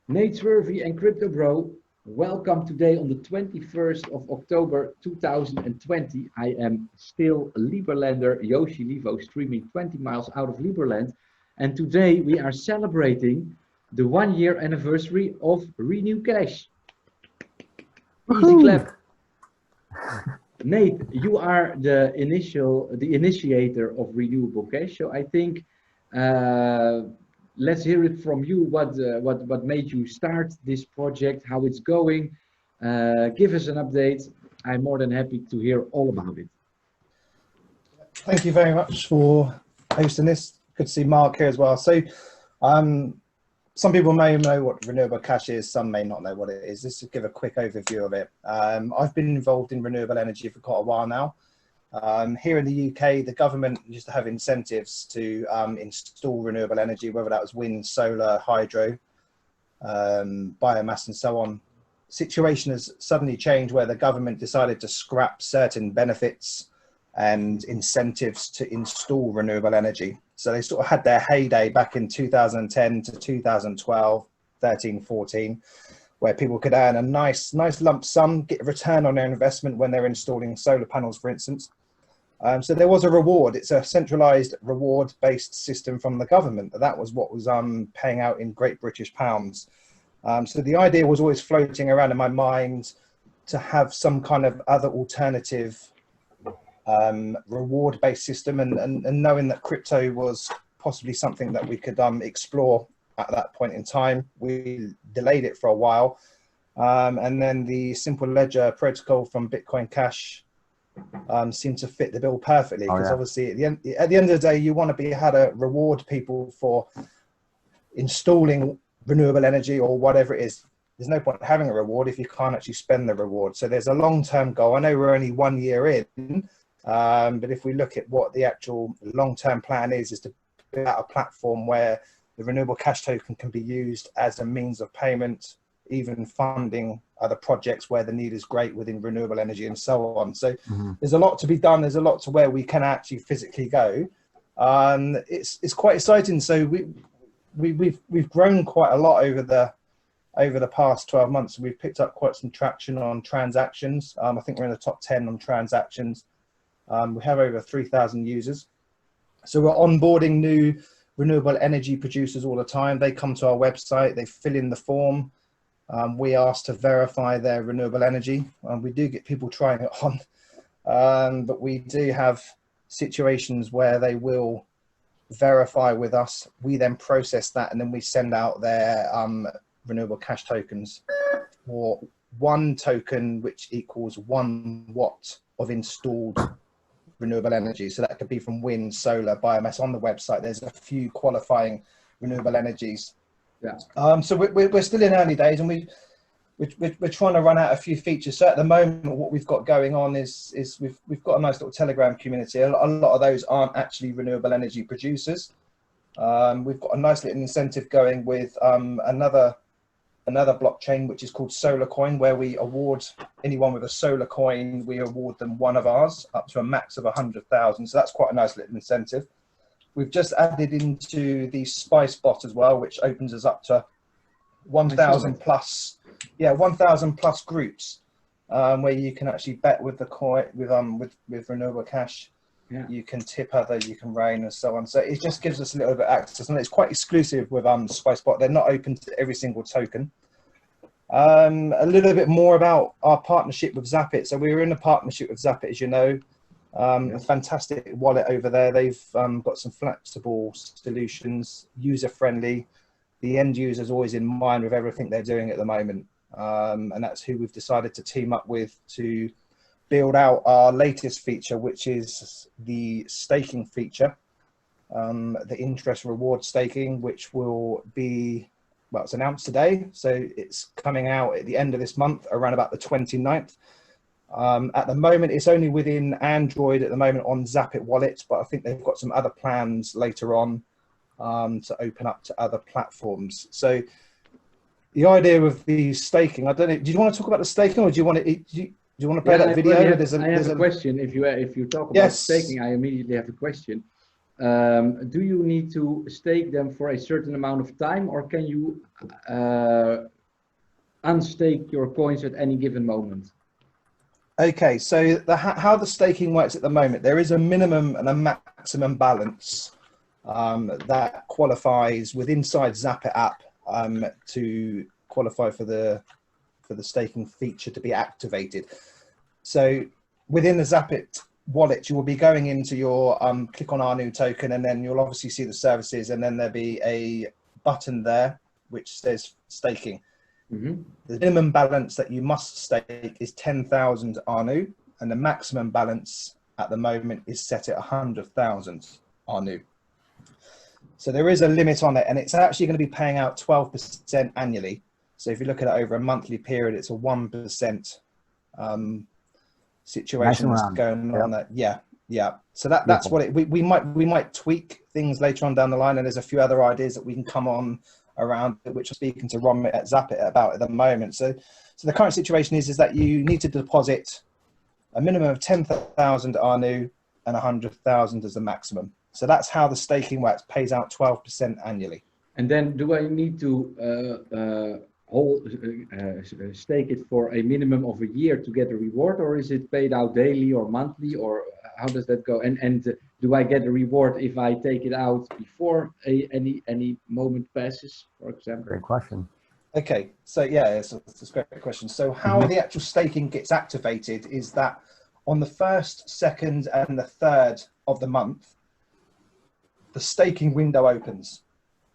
Nate Swervey and Crypto Bro, welcome today on the 21st of October 2020. I am still Liberlander Yoshi Livo streaming 20 miles out of Liberland. And today we are celebrating the 1 year anniversary of RENEWABLE.CASH. Easy clap. Nate, you are the initiator of RENEWABLE.CASH. So I think let's hear it from you. What made you start this project? How it's going? Give us an update. I'm more than happy to hear all about it. Thank you very much for hosting this. Good to see Mark here as well. So, some people may know what RENEWABLE.CASH is, some may not know what it is. Just to give a quick overview of it. I've been involved in renewable energy for quite a while now. Here in the UK, the government used to have incentives to install renewable energy, whether that was wind, solar, hydro, biomass and so on. Situation has suddenly changed where the government decided to scrap certain benefits and incentives to install renewable energy. So they sort of had their heyday back in 2010 to 2012, 13, 14, where people could earn a nice lump sum, get a return on their investment when they're installing solar panels, for instance. So there was a reward. It's a centralized reward-based system from the government. That was what was paying out in Great British pounds. So the idea was always floating around in my mind to have some kind of other alternative reward-based system, and knowing that crypto was possibly something that we could explore at that point in time. We delayed it for a while, and then the simple ledger protocol from Bitcoin Cash seemed to fit the bill perfectly, because obviously at the end of the day you want to be how to reward people for installing renewable energy or whatever it is. There's no point having a reward if you can't actually spend the reward. So there's a long-term goal. I know we're only 1 year in, but if we look at what the actual long-term plan is to build out a platform where the RENEWABLE.CASH token can be used as a means of payment, even funding other projects where the need is great within renewable energy and so on. So there's a lot to be done. There's a lot to where we can actually physically go. It's quite exciting. So we've grown quite a lot over the past 12 months. We've picked up quite some traction on transactions. I think we're in the top 10 on transactions. We have over 3,000 users. So we're onboarding new renewable energy producers all the time. They come to our website, they fill in the form. We ask to verify their renewable energy. We do get people trying it on, but we do have situations where they will verify with us. We then process that, and then we send out their RENEWABLE.CASH tokens for 1 token, which equals 1 watt of installed renewable energy. So that could be from wind, solar, biomass. On the website there's a few qualifying renewable energies. So we're still in early days, and we're trying to run out a few features. So at the moment what we've got going on is we've got a nice little Telegram community. A lot of those aren't actually renewable energy producers. We've got a nice little incentive going with another blockchain, which is called Solarcoin, where we award anyone with a solar coin, we award them one of ours up to a max of 100,000. So that's quite a nice little incentive. We've just added into the Spice bot as well, which opens us up to 1,000 plus, 1,000 plus groups, where you can actually bet with the coin, with RENEWABLE.CASH. You can tip other, you can rain and so on. So it just gives us a little bit of access, and it's quite exclusive with SpiceBot. They're not open to every single token. A little bit more about our partnership with Zapit. So we were in a partnership with Zapit, as you know. A fantastic wallet over there. They've got some flexible solutions, user-friendly. The end user is always in mind with everything they're doing at the moment. And that's who we've decided to team up with to build out our latest feature, which is the staking feature, the interest reward staking, which will be, well, it's announced today. So it's coming out at the end of this month, around about the 29th. At the moment, it's only within Android at the moment on Zapit Wallet, but I think they've got some other plans later on to open up to other platforms. So the idea of the staking, I don't know, do you want to talk about the staking, or do you want to play that video? I have a question. If you talk about staking, I immediately have a question. do you need to stake them for a certain amount of time, or can you unstake your coins at any given moment? Okay, so how the staking works at the moment, there is a minimum and a maximum balance that qualifies inside Zapit app to qualify for the staking feature to be activated. So within the Zapit wallet, you will be going into your click on our new token, and then you'll obviously see the services, and then there'll be a button there which says staking. Mm-hmm. The minimum balance that you must stake is 10,000 RNU, and the maximum balance at the moment is set at 100,000 RNU. So there is a limit on it, and it's actually going to be paying out 12% annually. So if you look at it over a monthly period, it's a 1% situation that's going on there. Yeah. So that's what we might tweak things later on down the line, and there's a few other ideas that we can come on around, which I'm speaking to Ron at Zapit about at the moment. So the current situation is that you need to deposit a minimum of 10,000 RNU and 100,000 as the maximum. So that's how the staking works, pays out 12% annually. And then do I need to stake it for a minimum of a year to get a reward, or is it paid out daily or monthly, or how does that go? And do I get a reward if I take it out before any moment passes, for example? Great question. Okay, so yeah, it's a great question. So how the actual staking gets activated is that on the 1st, 2nd, and the 3rd of the month, the staking window opens.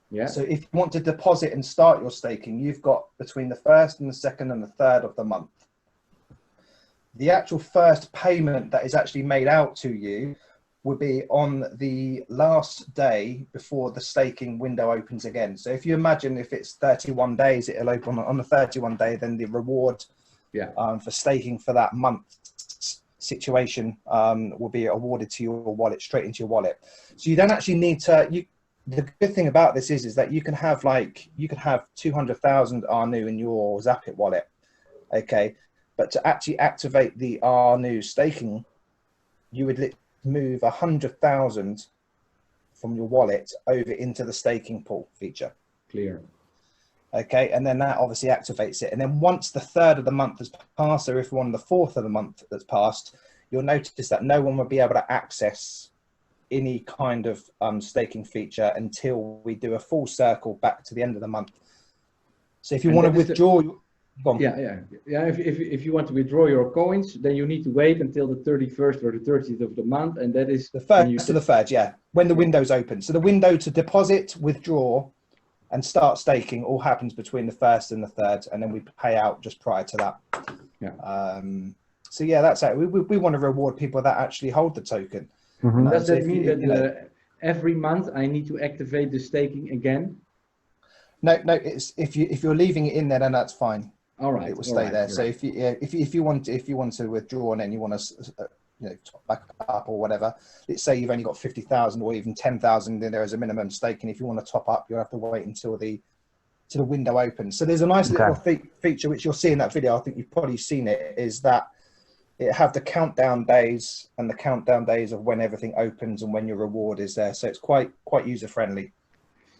Yeah. So if you want to deposit and start your staking, you've got between the 1st and the 2nd and the 3rd of the month. The actual first payment that is actually made out to you would be on the last day before the staking window opens again. So if you imagine if it's 31 days, it'll open on the 31 day, then the reward for staking for that month situation will be awarded to your wallet, straight into your wallet. So you don't actually need to, the good thing about this is that you can have 200,000 RNU in your Zapit wallet, okay? But to actually activate the RNU staking, you would move 100,000 from your wallet over into the staking pool feature. Clear. Okay, and then that obviously activates it. And then once the 3rd of the month has passed, or if we're on the 4th of the month that's passed, you'll notice that no one will be able to access any kind of staking feature until we do a full circle back to the end of the month. So if you want to withdraw, if you want to withdraw your coins, then you need to wait until the 31st or the 30th of the month, and that is the 1st to the 3rd, when the window's open. So the window to deposit, withdraw, and start staking all happens between the 1st and the 3rd, and then we pay out just prior to that. So yeah, that's it. We want to reward people that actually hold the token. Does that mean that every month I need to activate the staking again? No, it's if you're leaving it in there, then that's fine. All right, it will stay there. So if you want to withdraw and then you want to top back up or whatever, let's say you've only got 50,000 or even 10,000, then there is a minimum stake, and if you want to top up, you'll have to wait until the window opens. So there's a nice little feature which you'll see in that video. I think you've probably seen it. Is that it have the countdown days and the countdown days of when everything opens and when your reward is there. So it's quite user friendly.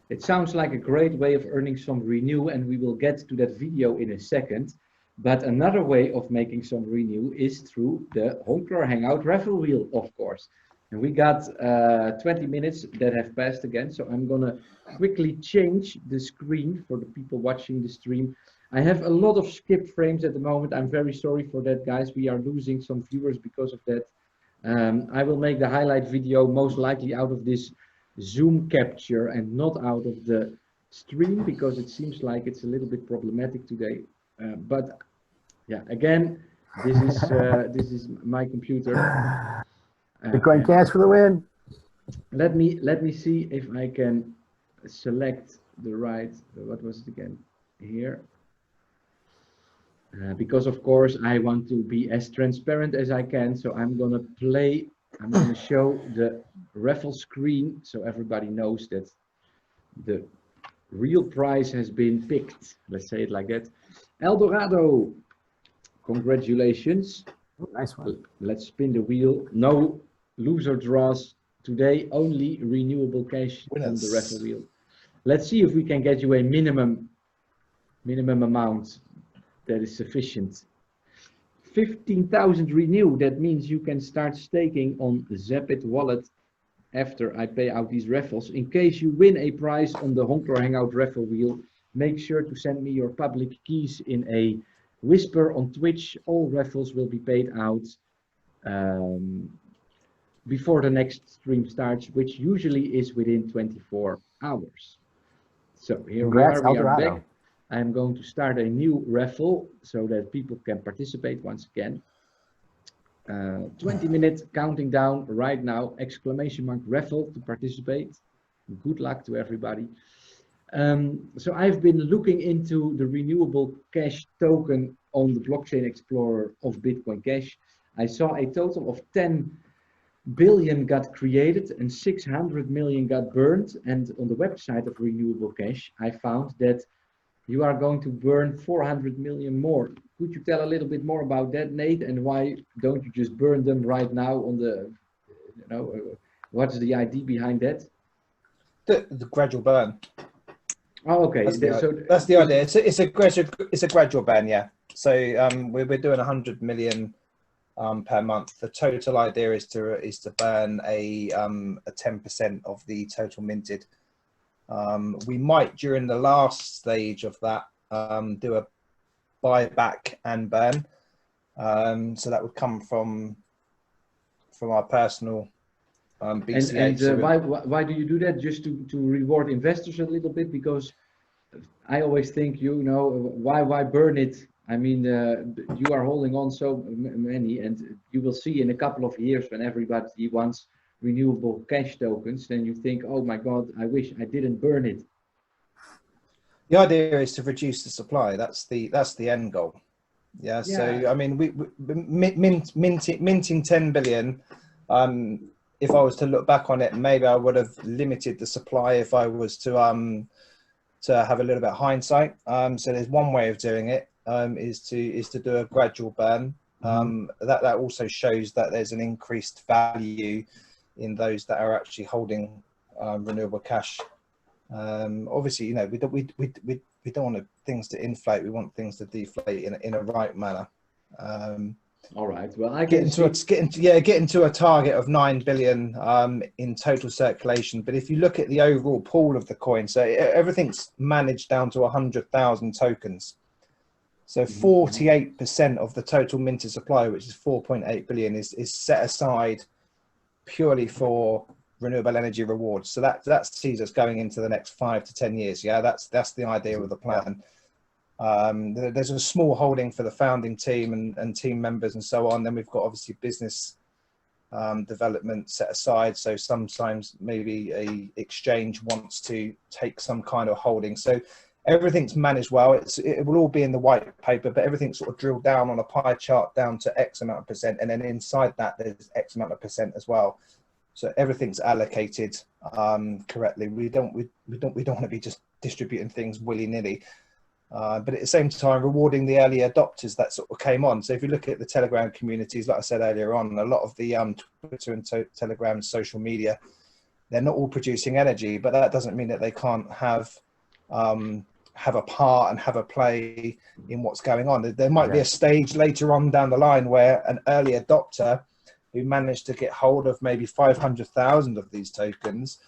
It sounds like a great way of earning some renew, and we will get to that video in a second. But another way of making some renew is through the Honkler Hangout raffle wheel, of course. And we got 20 minutes that have passed again. So I'm gonna quickly change the screen for the people watching the stream. I have a lot of skip frames at the moment. I'm very sorry for that, guys. We are losing some viewers because of that. I will make the highlight video most likely out of this Zoom capture and not out of the stream, because it seems like it's a little bit problematic today. But yeah, again, this is my computer. Bitcoin Cash for the win. Let me see if I can select the right. What was it again? Here. Because of course I want to be as transparent as I can, so I'm gonna show the raffle screen so everybody knows that the real prize has been picked. Let's say it like that. Eldorado, congratulations. Nice one. Let's spin the wheel. No loser draws Today, only renewable cash on the Winners. raffle wheel. Let's see if we can get you a minimum amount that is sufficient. 15,000 renew. That means you can start staking on Zapit wallet after I pay out these raffles. In case you win a prize on the HonklerHangout raffle wheel, make sure to send me your public keys in a whisper on Twitch. All raffles will be paid out before the next stream starts, which usually is within 24 hours. So here Congrats, we are Eldorado. back. I'm going to start a new raffle so that people can participate once again. 20-minute counting down right now, exclamation mark raffle to participate. Good luck to everybody. So I've been looking into the renewable cash token on the blockchain explorer of Bitcoin Cash. I saw a total of 10 billion got created and 600 million got burned. And on the website of Renewable Cash, I found that you are going to burn 400 million more. Could you tell a little bit more about that, Nate? And why don't you just burn them right now on the, what's the idea behind that? The gradual burn. Oh, okay. That's the idea. It's a gradual burn, yeah. So we're doing 100 million per month. The total idea is to burn a 10% of the total minted. We might, during the last stage of that, do a buyback and burn. So that would come from our personal BCH. And why do you do that? Just to reward investors a little bit? Because I always think, why burn it? I mean, you are holding on so many, and you will see in a couple of years when everybody wants renewable cash tokens, then you think, oh my God, I wish I didn't burn it. The idea is to reduce the supply. That's the end goal. Yeah. So I mean, we minting 10 billion. If I was to look back on it, maybe I would have limited the supply if I was to have a little bit of hindsight. So there's one way of doing it, is to do a gradual burn. That also shows that there's an increased value in those that are actually holding renewable cash. Obviously, we don't want things to inflate. We want things to deflate in a right manner. All right. Well, I get into a target of 9 billion in total circulation. But if you look at the overall pool of the coin, so everything's managed down to 100,000 tokens. So 48% of the total minted supply, which is 4.8 billion, is set aside purely for renewable energy rewards. So that sees us going into the next 5 to 10 years. Yeah, that's the idea of the plan. There's a small holding for the founding team and team members and so on. Then we've got obviously business development set aside. So sometimes maybe a exchange wants to take some kind of holding. So everything's managed well. It will all be in the white paper, but everything's sort of drilled down on a pie chart down to X amount of percent. And then inside that, there's X amount of percent as well. So everything's allocated correctly. We don't want to be just distributing things willy-nilly. But at the same time, rewarding the early adopters that sort of came on. So if you look at the Telegram communities, like I said earlier on, a lot of the Twitter and Telegram social media, they're not all producing energy, but that doesn't mean that they can't have a part and have a play in what's going on. There might be a stage later on down the line where an early adopter who managed to get hold of maybe 500,000 of these tokens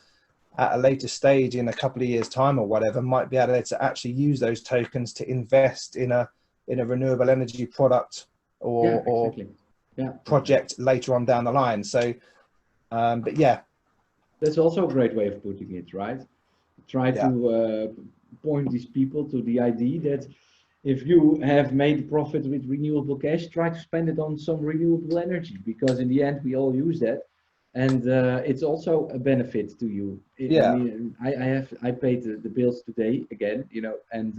at a later stage in a couple of years' time or whatever, might be able to actually use those tokens to invest in a renewable energy product or project later on down the line. So, but yeah. That's also a great way of putting it, right? Try to point these people to the idea that if you have made profit with renewable cash, try to spend it on some renewable energy, because in the end we all use that, and it's also a benefit to you. I mean, I paid the bills today again, and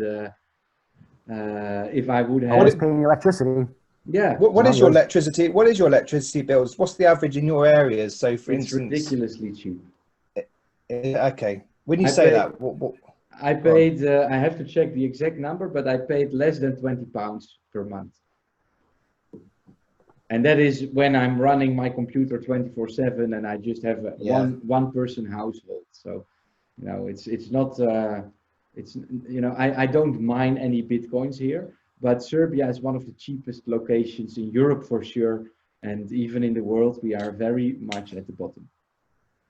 if I would have, I was paying electricity. Yeah. What is your electricity? What is your electricity bills? What's the average in your areas? So, for instance, ridiculously cheap. Okay. When you say that, what? I paid, I have to check the exact number, but I paid less than £20 per month. And that is when I'm running my computer 24/7 and I just have a Yeah. one person household. So, you know, it's not, it's, you know, I don't mine any Bitcoins here, but Serbia is one of the cheapest locations in Europe for sure. And even in the world, we are very much at the bottom.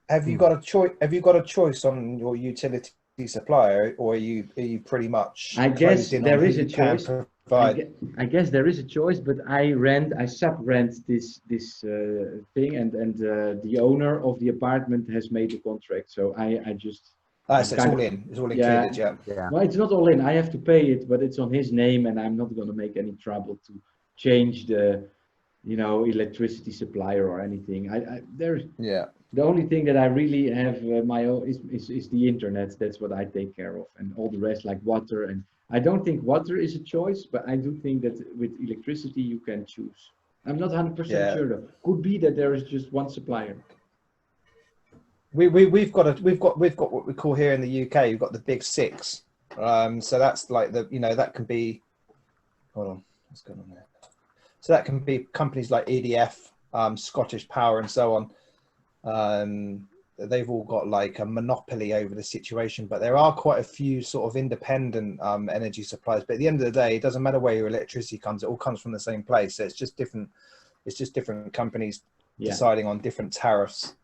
Have you got a choice? Have you got a choice on your utility supplier, or are you pretty much I guess closed in there on who is a you can choice. provide? I guess there is a choice, but I sub-rent this thing, and the owner of the apartment has made a contract, so I just Ah, I'm so it's kind all of, in. It's all yeah. included. Yeah. Yeah. Well, it's not all in. I have to pay it, but it's on his name, and I'm not going to make any trouble to change the, you know, electricity supplier or anything. There's Yeah. the only thing that I really have my own is the internet. That's what I take care of, and all the rest like water. And I don't think water is a choice, but I do think that with electricity you can choose. I'm not 100% Yeah. sure though. Could be that there is just one supplier. We've got what we call here in the UK. You've got the big six. So that's like the, you know, that can be. Hold on, what's going on there? So that can be companies like EDF, Scottish Power, and so on. They've all got like a monopoly over the situation, but there are quite a few sort of independent energy suppliers. But at the end of the day, it doesn't matter where your electricity comes; it all comes from the same place. So it's just different. It's just different companies deciding on different tariffs.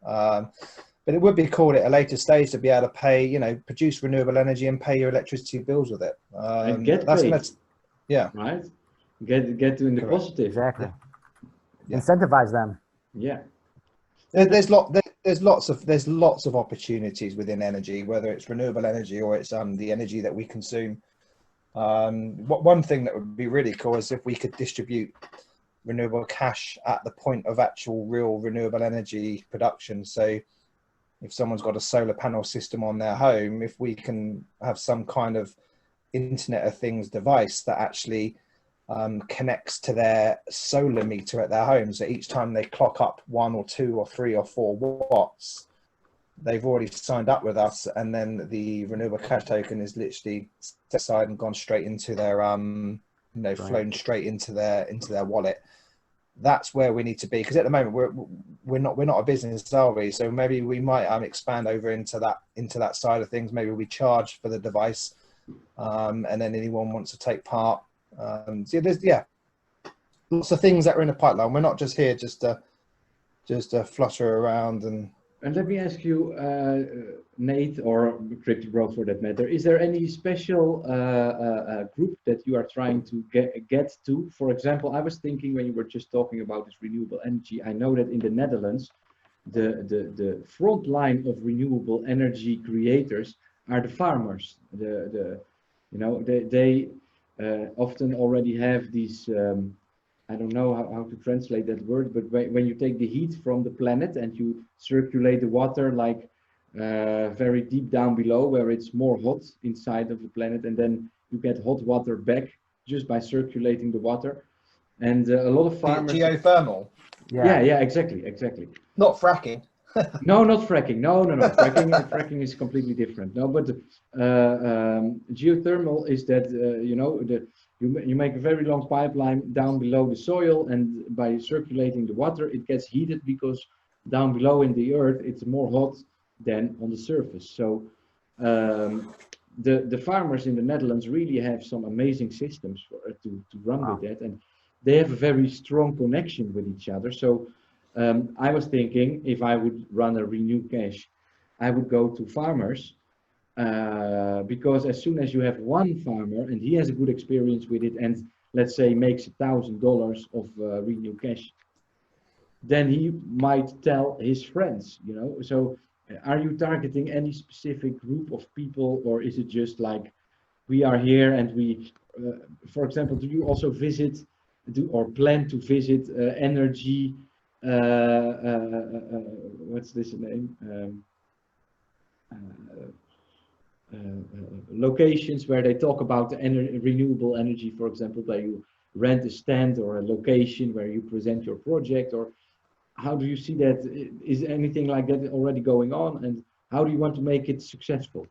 But it would be cool at a later stage to be able to pay, you know, produce renewable energy and pay your electricity bills with it. And get That's paid, gonna, yeah, right? Get in the correct. positive. Exactly. Yeah. Incentivize them. Yeah. There's lots of opportunities within energy, whether it's renewable energy or it's the energy that we consume. One thing that would be really cool is if we could distribute renewable cash at the point of actual real renewable energy production. So if someone's got a solar panel system on their home, if we can have some kind of Internet of Things device that actually connects to their solar meter at their home. So each time they clock up 1 or 2 or 3 or 4 watts, they've already signed up with us, and then the renewable cash token is literally set aside and gone straight into their you know, flown straight into their wallet. That's where we need to be, because at the moment we're not a business, are we? So maybe we might expand over into that side of things. Maybe we charge for the device, and then anyone wants to take part. So there's lots of things that are in the pipeline. We're not just here just to flutter around and. And let me ask you, Nate, or Crypto Bro for that matter, is there any special group that you are trying to get to? For example, I was thinking when you were just talking about this renewable energy, I know that in the Netherlands, the front line of renewable energy creators are the farmers. You know, they often already have these. I don't know how to translate that word, but when you take the heat from the planet and you circulate the water like very deep down below where it's more hot inside of the planet, and then you get hot water back just by circulating the water. And a lot of farmers... Geothermal? Yeah, exactly. Not fracking. No, not fracking. No. Fracking is completely different. No, but geothermal is that, you know, you make a very long pipeline down below the soil, and by circulating the water, it gets heated because down below in the earth, it's more hot than on the surface. So the farmers in the Netherlands really have some amazing systems to run with that, and they have a very strong connection with each other. So I was thinking if I would run a Renew Cash, I would go to farmers. Because as soon as you have one farmer and he has a good experience with it, and let's say makes $1,000 of Renew Cash, then he might tell his friends, you know. So are you targeting any specific group of people, or is it just like we are here and we, for example, do you also visit or plan to visit energy, what's this name? Locations where they talk about the renewable energy, for example, where you rent a stand or a location where you present your project, or how do you see that? Is anything like that already going on, and how do you want to make it successful?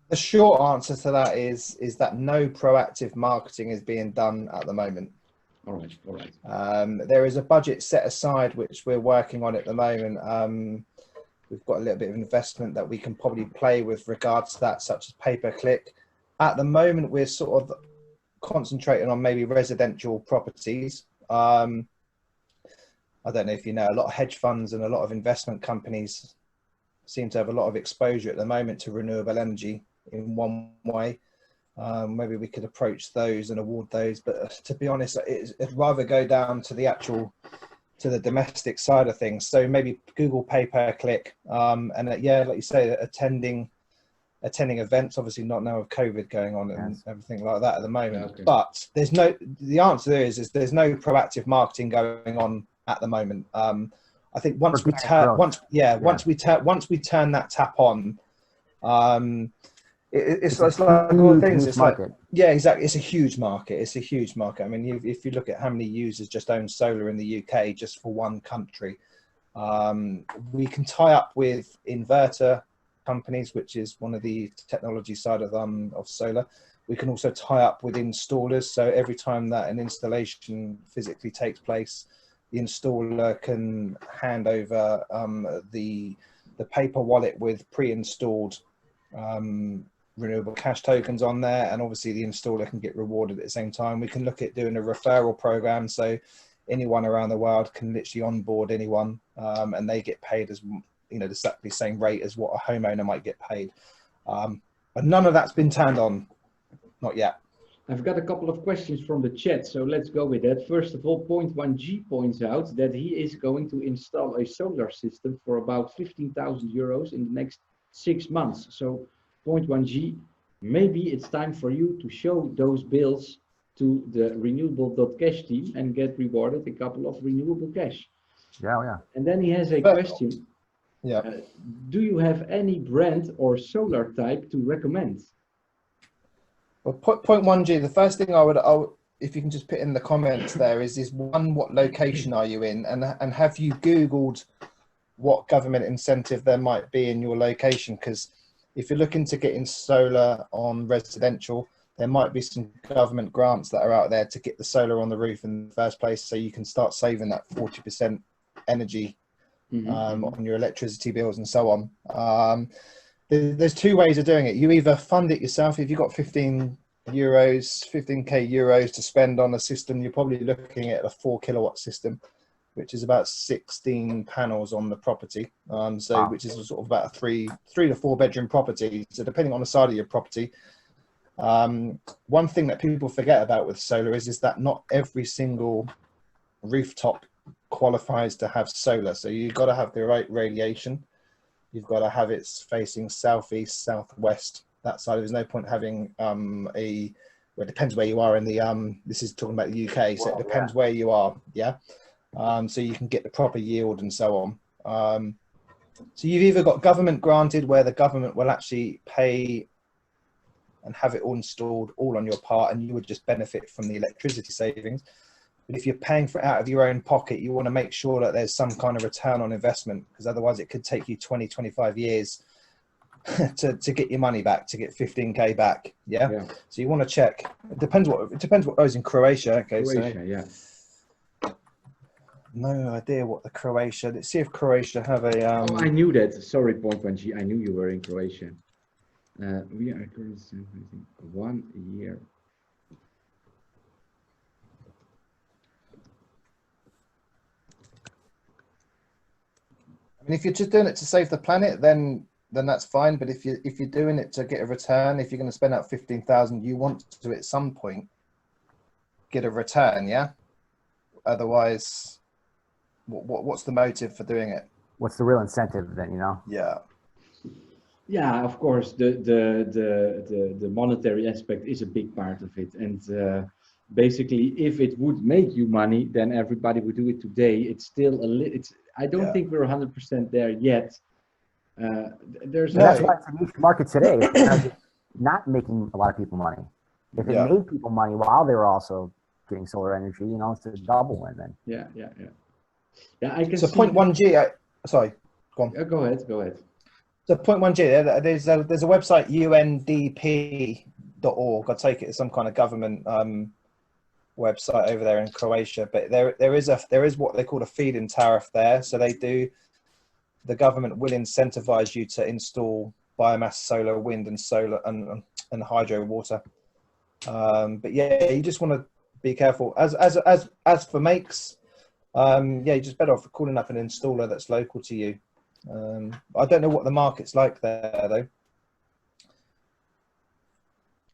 The short answer to that is that no proactive marketing is being done at the moment. All right, all right. There is a budget set aside, which we're working on at the moment. We've got a little bit of investment that we can probably play with regards to that, such as pay-per-click. At the moment, we're sort of concentrating on maybe residential properties. I don't know if you know, a lot of hedge funds and a lot of investment companies seem to have a lot of exposure at the moment to renewable energy in one way. Maybe we could approach those and award those, but to be honest, it'd rather go down to the domestic side of things. So maybe Google pay-per-click, and yeah, like you say, attending events, obviously not now with COVID going on and everything like that at the moment. Okay. But the answer there is there's no proactive marketing going on at the moment. I think once we turn that tap on, it's like all things. It's like, yeah, exactly. It's a huge market. It's a huge market. I mean, if you look at how many users just own solar in the UK, just for one country, we can tie up with inverter companies, which is one of the technology side of solar. We can also tie up with installers. So every time that an installation physically takes place, the installer can hand over the paper wallet with pre-installed renewable cash tokens on there, and obviously the installer can get rewarded at the same time. We can look at doing a referral program, so anyone around the world can literally onboard anyone, and they get paid as, you know, exactly the same rate as what a homeowner might get paid. But none of that's been turned on, not yet. I've got a couple of questions from the chat, so let's go with that. First of all, Point1G points out that he is going to install a solar system for about 15,000 euros in the next 6 months. So Point1G, maybe it's time for you to show those bills to the Renewable.CASH team and get rewarded a couple of renewable cash. Yeah. And then he has a question. Yeah. Do you have any brand or solar type to recommend? Well, Point1G, the first thing I would, if you can just put in the comments there, is one, what location are you in, and have you Googled what government incentive there might be in your location? Because if you're looking to get in solar on residential, there might be some government grants that are out there to get the solar on the roof in the first place, so you can start saving that 40% energy on your electricity bills and so on. There's two ways of doing it. You either fund it yourself. If you've got 15k euros to spend on a system, you're probably looking at a 4 kilowatt system, which is about 16 panels on the property. Which is sort of about a three to 4 bedroom property. So depending on the side of your property, one thing that people forget about with solar is that not every single rooftop qualifies to have solar. So you've got to have the right radiation. You've got to have it facing southeast, southwest, that side. There's no point having well, it depends where you are in the, this is talking about the UK, so it depends where you are, yeah? So you can get the proper yield and so on. So you've either got government granted, where the government will actually pay and have it all installed all on your part, and you would just benefit from the electricity savings. But if you're paying for it out of your own pocket, you want to make sure that there's some kind of return on investment, because otherwise it could take you 20, 25 years to get your money back, to get 15k back. Yeah. So you want to check. It depends what goes in Croatia. Okay. Croatia, so, no idea what the Croatia. Let's see if Croatia have a. Oh, I knew that. Sorry, Point1G. I knew you were in Croatia. We are currently 1 year. I mean, if you're just doing it to save the planet, then that's fine. But if you're doing it to get a return, if you're going to spend out 15,000, you want to at some point get a return, yeah. Otherwise, what's the motive for doing it? What's the real incentive then? You know? Yeah. Yeah, of course, the monetary aspect is a big part of it, and basically, if it would make you money, then everybody would do it today. It's still a little. I don't think we're 100% there yet. That's why it's a niche market today, because it's not making a lot of people money. If it made people money while they were also getting solar energy, you know, it's a double win then. Yeah, I can. So Point1G. Sorry, go on. Go ahead. So Point1G, there's a website, undp.org. I take it as some kind of government website over there in Croatia, but there is what they call a feed-in tariff there. So the government will incentivize you to install biomass, solar, wind, and solar and hydro water. But yeah, you just want to be careful. As for makes, yeah, you're just better off calling up an installer that's local to you. I don't know what the market's like there though.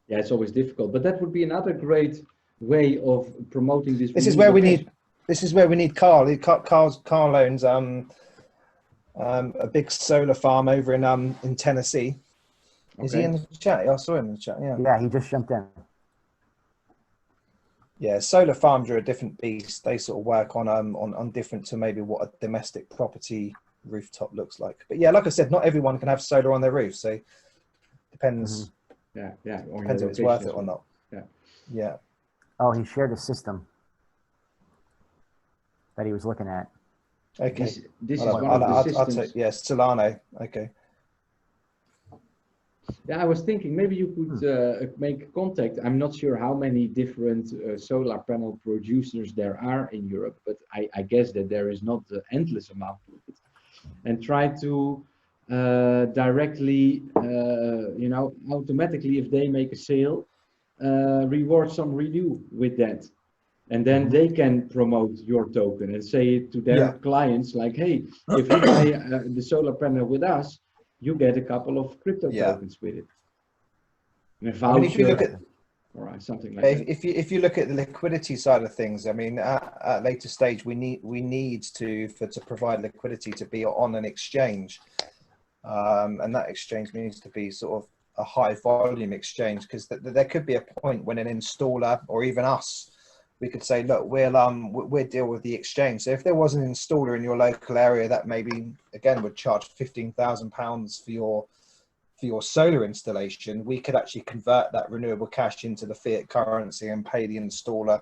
Yeah, it's always difficult, but that would be another great way of promoting this. This is where we need Carl. Carl owns a big solar farm over in Tennessee. Is he in the chat? I saw him in the chat. Yeah. Yeah, he just jumped in. Yeah, solar farms are a different beast. They sort of work on different to maybe what a domestic property rooftop looks like. But yeah, like I said, not everyone can have solar on their roof, so depends. Yeah. Depends if it's worth it or not. Yeah. Oh, he shared a system that he was looking at. Okay. This is one of the systems. Yes, Solano. Okay. Yeah, I was thinking maybe you could make contact. I'm not sure how many different solar panel producers there are in Europe, but I guess that there is not the endless amount of it. And try to directly, automatically, if they make a sale, reward some renew with that. And then they can promote your token and say to their clients like, hey, if you buy the solar panel with us, you get a couple of crypto tokens with it. And a voucher, if you look at, or something like that. If you look at the liquidity side of things, I mean, at a later stage, we need to provide liquidity to be on an exchange, and that exchange needs to be sort of a high volume exchange, because there could be a point when an installer or even us, we could say, look, we'll deal with the exchange. So if there was an installer in your local area that maybe again would charge £15,000 for your solar installation, we could actually convert that renewable cash into the fiat currency and pay the installer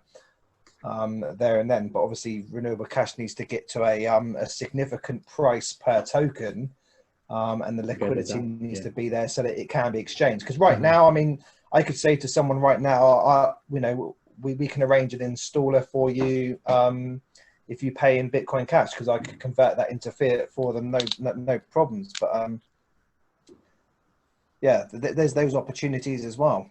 there and then. But obviously, renewable cash needs to get to a significant price per token, and the liquidity needs to be there so that it can be exchanged. Because right now, I mean, I could say to someone right now, we can arrange an installer for you if you pay in Bitcoin Cash, because I could convert that into fiat for them, no problems. But yeah, there's those opportunities as well.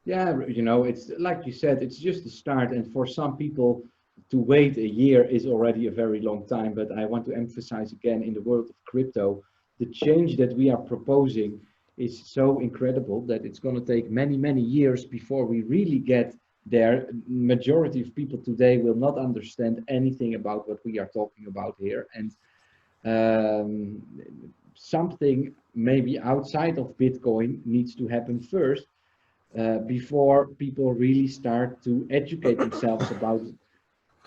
Yeah, it's like you said, it's just a start, and for some people to wait a year is already a very long time. But I want to emphasize again, in the world of crypto, the change that we are proposing is so incredible that it's going to take many years before we really get there. Majority of people today will not understand anything about what we are talking about here, and something maybe outside of Bitcoin needs to happen first before people really start to educate themselves about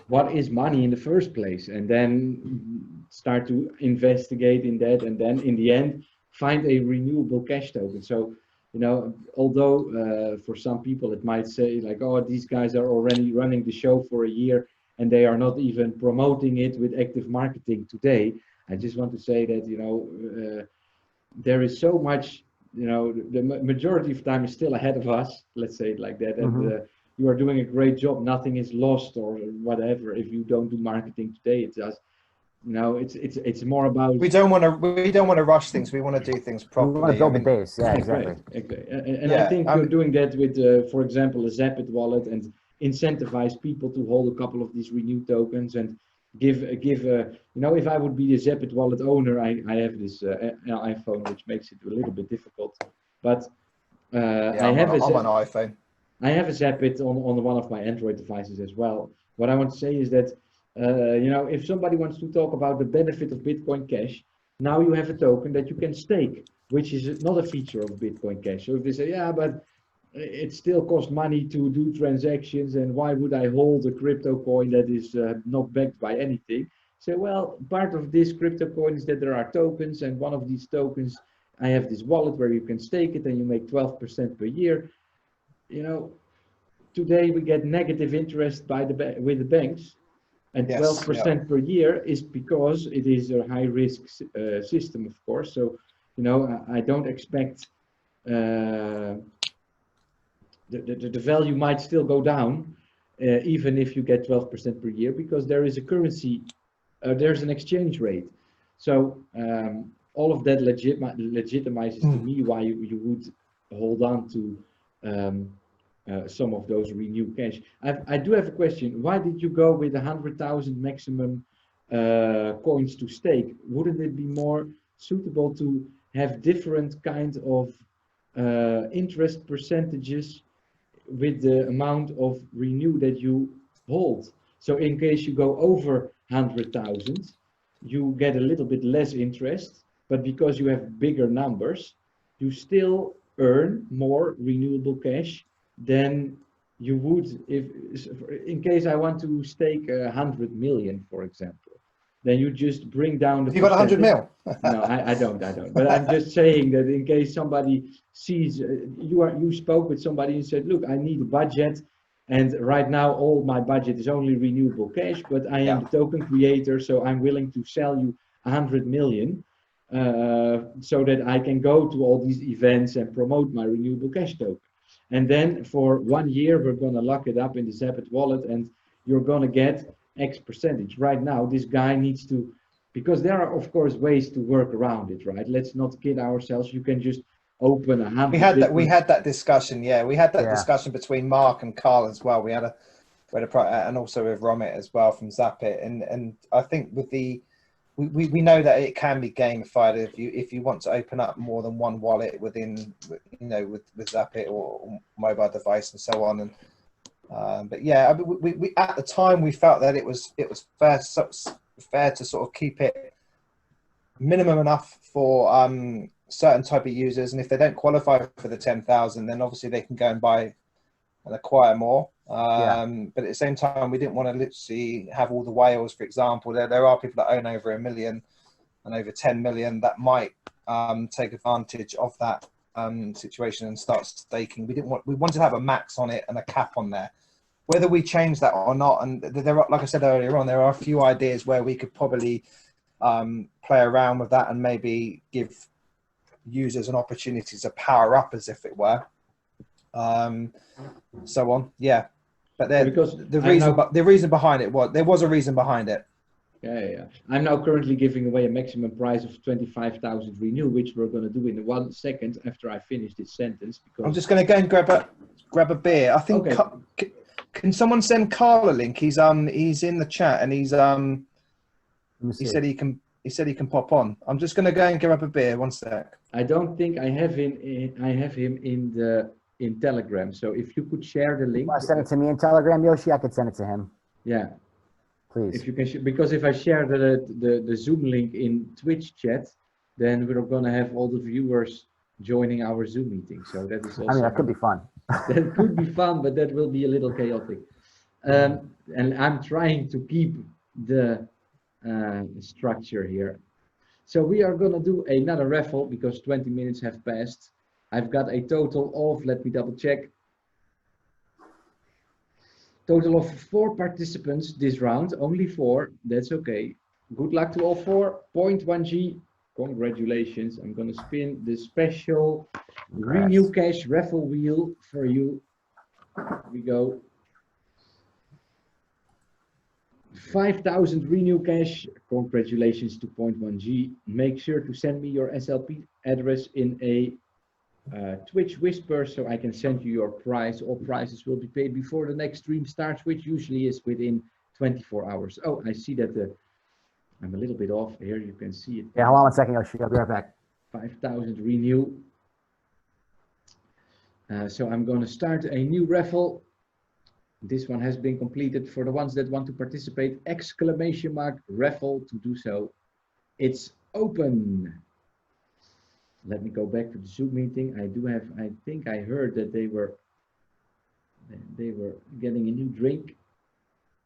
what is money in the first place, and then start to investigate in that, and then in the end find a renewable cash token. So although for some people it might say like, oh, these guys are already running the show for a year and they are not even promoting it with active marketing today, I just want to say that there is so much, the majority of time is still ahead of us, let's say it like that, and you are doing a great job. Nothing is lost or whatever if you don't do marketing today. It's just, it's more about, we don't want to rush things. We want to do things properly. We want to build the base. Yeah, exactly. And I think you're doing that with, for example, a Zapit wallet, and incentivize people to hold a couple of these renew tokens, and give if I would be the Zapit wallet owner, I have this iPhone, which makes it a little bit difficult, but I'm on iPhone. I have a Zapit on one of my Android devices as well. What I want to say is that if somebody wants to talk about the benefit of Bitcoin Cash, now you have a token that you can stake, which is not a feature of Bitcoin Cash. So if they say, yeah, but it still costs money to do transactions, and why would I hold a crypto coin that is not backed by anything? So, well, part of this crypto coin is that there are tokens, and one of these tokens, I have this wallet where you can stake it and you make 12% per year. Today we get negative interest with the banks, and 12% per year is because it is a high risk system, of course. So, I don't expect the value might still go down, even if you get 12% per year, because there is a currency, there's an exchange rate. So all of that legitimizes to me why you would hold on to some of those Renew Cash. I do have a question. Why did you go with 100,000 maximum coins to stake? Wouldn't it be more suitable to have different kind of interest percentages with the amount of Renew that you hold? So in case you go over 100,000, you get a little bit less interest, but because you have bigger numbers, you still earn more renewable cash than you would if, in case I want to stake 100 million, for example. Then you just bring down the. Have you got 100 mil? No, I don't. But I'm just saying that in case somebody sees you spoke with somebody and said, look, I need a budget, and right now all my budget is only renewable cash, but I am the token creator, so I'm willing to sell you 100 million so that I can go to all these events and promote my renewable cash token. And then for 1 year, we're going to lock it up in the Zappit wallet, and you're going to get X percentage. Right now, this guy needs to, because there are, of course, ways to work around it, right? Let's not kid ourselves. You can just open 100. We had that discussion. Yeah, we had that discussion between Mark and Carl as well. We had a and also with Romit as well from Zappit. And I think with the, we know that it can be gamified if you want to open up more than one wallet within, with Zappit or mobile device and so on. And but yeah, I mean, we at the time we felt that it was fair to sort of keep it minimum enough for certain type of users, and if they don't qualify for the 10,000, then obviously they can go and buy and acquire more. But at the same time, we didn't want to literally have all the whales. For example, there are people that own over 1 million and over 10 million that might take advantage of that situation and start staking. We wanted to have a max on it and a cap on there. Whether we change that or not, and there are, like I said earlier on, there are a few ideas where we could probably play around with that and maybe give users an opportunity to power up, as if it were, so on. Yeah, but the reason behind it was there was a reason behind it. Yeah. I'm now currently giving away a maximum prize of 25,000 Renew, which we're going to do in 1 second after I finish this sentence. Because I'm just going to go and grab a beer. I think. Okay. Can someone send Carl a link? He's in the chat, and he said he can pop on. I'm just going to go and grab a beer. 1 sec. I don't think I have him in Telegram. So if you could share the link. Send it to me in Telegram, Yoshi. I could send it to him. Yeah. Please. If you can, because if I share the Zoom link in Twitch chat, then we're going to have all the viewers joining our Zoom meeting. So that is also. I mean, that could be fun. That could be fun, but that will be a little chaotic. And I'm trying to keep the structure here. So we are going to do another raffle because 20 minutes have passed. I've got a total of, let me double check. Total of 4 participants this round, only 4, that's okay. Good luck to all 4. 0.1G, congratulations. I'm gonna spin the special Renew Cash raffle wheel for you. Here we go. 5,000 Renew Cash, congratulations to 0.1G. Make sure to send me your SLP address in a Twitch Whisper so I can send you your prize. All prizes will be paid before the next stream starts, which usually is within 24 hours. Oh, I see that I'm a little bit off here. You can see it. Yeah, hold on 1 second. I'll be right back. 5,000 Renew. So I'm going to start a new raffle. This one has been completed. For the ones that want to participate, exclamation mark raffle to do so. It's open. Let me go back to the Zoom meeting. I think I heard that they were getting a new drink.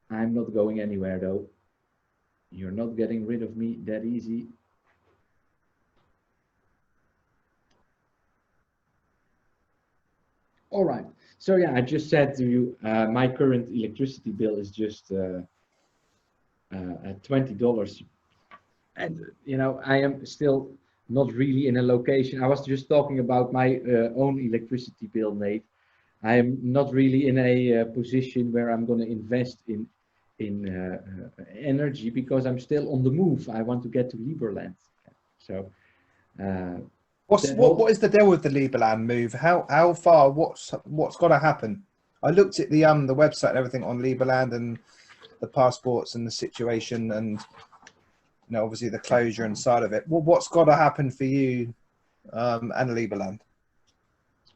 I'm not going anywhere though. You're not getting rid of me that easy. All right. So yeah, I just said to you, my current electricity bill is just at $20. And you know, I am still not really in a location. I was just talking about my own electricity bill, Nate. I'm not really in a position where I'm going to invest in energy because I'm still on the move. I want to get to Liberland. So what is the deal with the Liberland move? How far? What's got to happen? I looked at the website and everything on Liberland and the passports and the situation and obviously the closure and side of it. Well, what's got to happen for you and Liberland?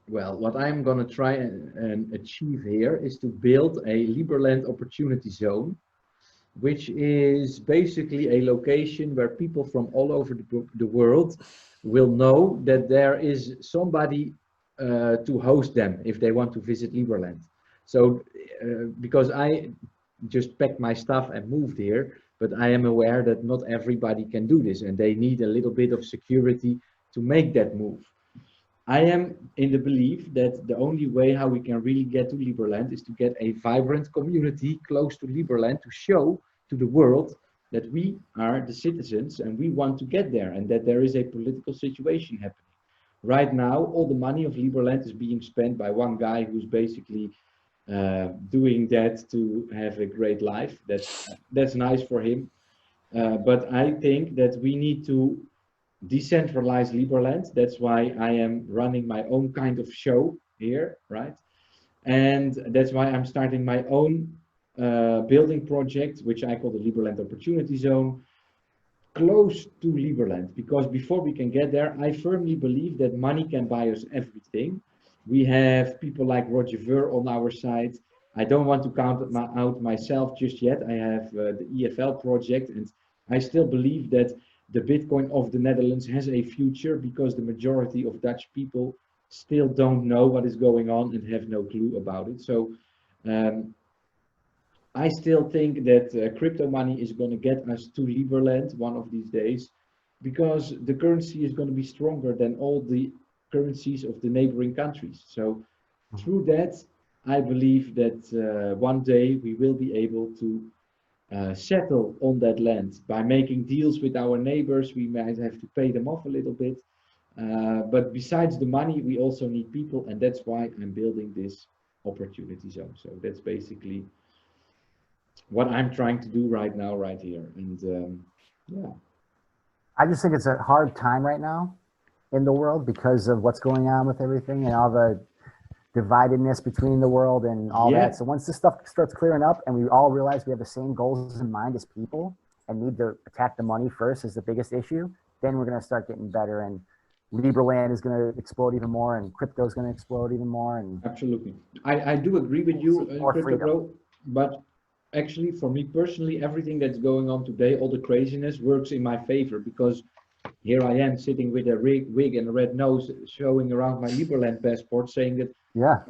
Well, what I'm going to try and achieve here is to build a Liberland opportunity zone, which is basically a location where people from all over the world will know that there is somebody to host them if they want to visit Liberland. So, because I just packed my stuff and moved here, but I am aware that not everybody can do this and they need a little bit of security to make that move. I am in the belief that the only way how we can really get to Liberland is to get a vibrant community close to Liberland to show to the world that we are the citizens and we want to get there and that there is a political situation happening. Right now, all the money of Liberland is being spent by one guy who's basically doing that to have a great life. That's nice for him. But I think that we need to decentralize Liberland. That's why I am running my own kind of show here, right? And that's why I'm starting my own building project, which I call the Liberland Opportunity Zone, close to Liberland. Because before we can get there, I firmly believe that money can buy us everything. We have people like Roger Ver on our side. I don't want to count out myself just yet. I have the EFL project, and I still believe that the Bitcoin of the Netherlands has a future because the majority of Dutch people still don't know what is going on and have no clue about it. So I still think that crypto money is going to get us to Liberland one of these days because the currency is going to be stronger than all the currencies of the neighboring countries. So through that, I believe that one day we will be able to settle on that land by making deals with our neighbors. We might have to pay them off a little bit, but besides the money we also need people, and that's why I'm building this opportunity zone. So that's basically what I'm trying to do right now, right here. And yeah, I just think it's a hard time right now in the world because of what's going on with everything and all the dividedness between the world and all that. So once this stuff starts clearing up and we all realize we have the same goals in mind as people and need to attack the money first as the biggest issue, then we're going to start getting better, and Liberland is going to explode even more, and crypto is going to explode even more. And absolutely, I do agree with you, Crypto Bro, but actually for me personally, everything that's going on today, all the craziness works in my favor, because here I am sitting with a wig and a red nose showing around my Liberland passport saying that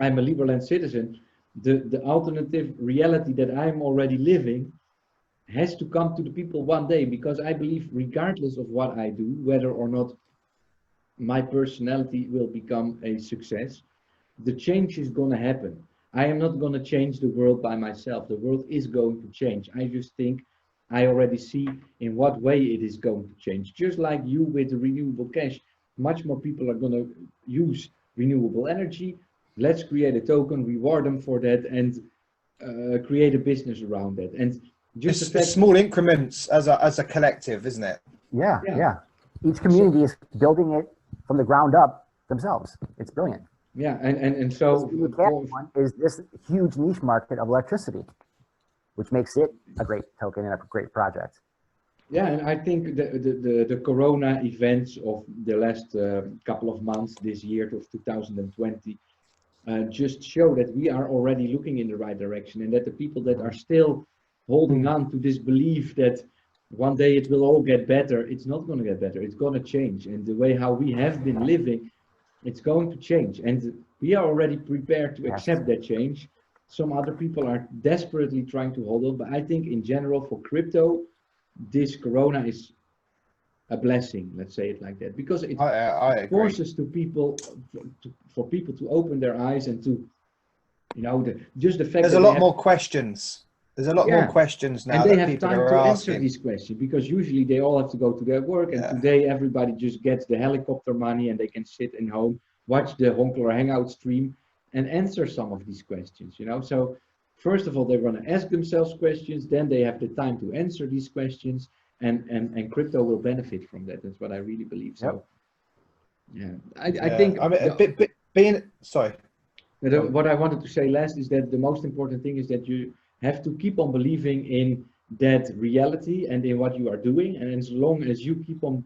I'm a Liberland citizen. The alternative reality that I'm already living has to come to the people one day, because I believe regardless of what I do, whether or not my personality will become a success, the change is going to happen. I am not going to change the world by myself. The world is going to change. I just think I already see in what way it is going to change. Just like you with the renewable cash, much more people are going to use renewable energy. Let's create a token, reward them for that, and create a business around that. And just it's small increments as a collective, isn't it? Yeah. Each community is building it from the ground up themselves. It's brilliant. Yeah, and so one is this huge niche market of electricity, which makes it a great token and a great project. Yeah, and I think the Corona events of the last couple of months this year of 2020 just show that we are already looking in the right direction, and that the people that are still holding on to this belief that one day it will all get better, it's not going to get better, it's going to change. And the way how we have been living, it's going to change, and we are already prepared to accept that change. Some other people are desperately trying to hold on, but I think in general for crypto, this Corona is a blessing, let's say it like that, because it forces for people to open their eyes and to, just the fact there's that a lot more questions. There's a lot more questions now, and they that have people time are to asking. answer these questions, because usually they all have to go to their work, and today everybody just gets the helicopter money and they can sit in home, watch the HonklerHangout stream, and answer some of these questions, you know. So first of all, they want to ask themselves questions, then they have the time to answer these questions, and crypto will benefit from that. That's what I really believe. So yeah, I think I mean, being sorry. What I wanted to say last is that the most important thing is that you have to keep on believing in that reality and in what you are doing. And as long as you keep on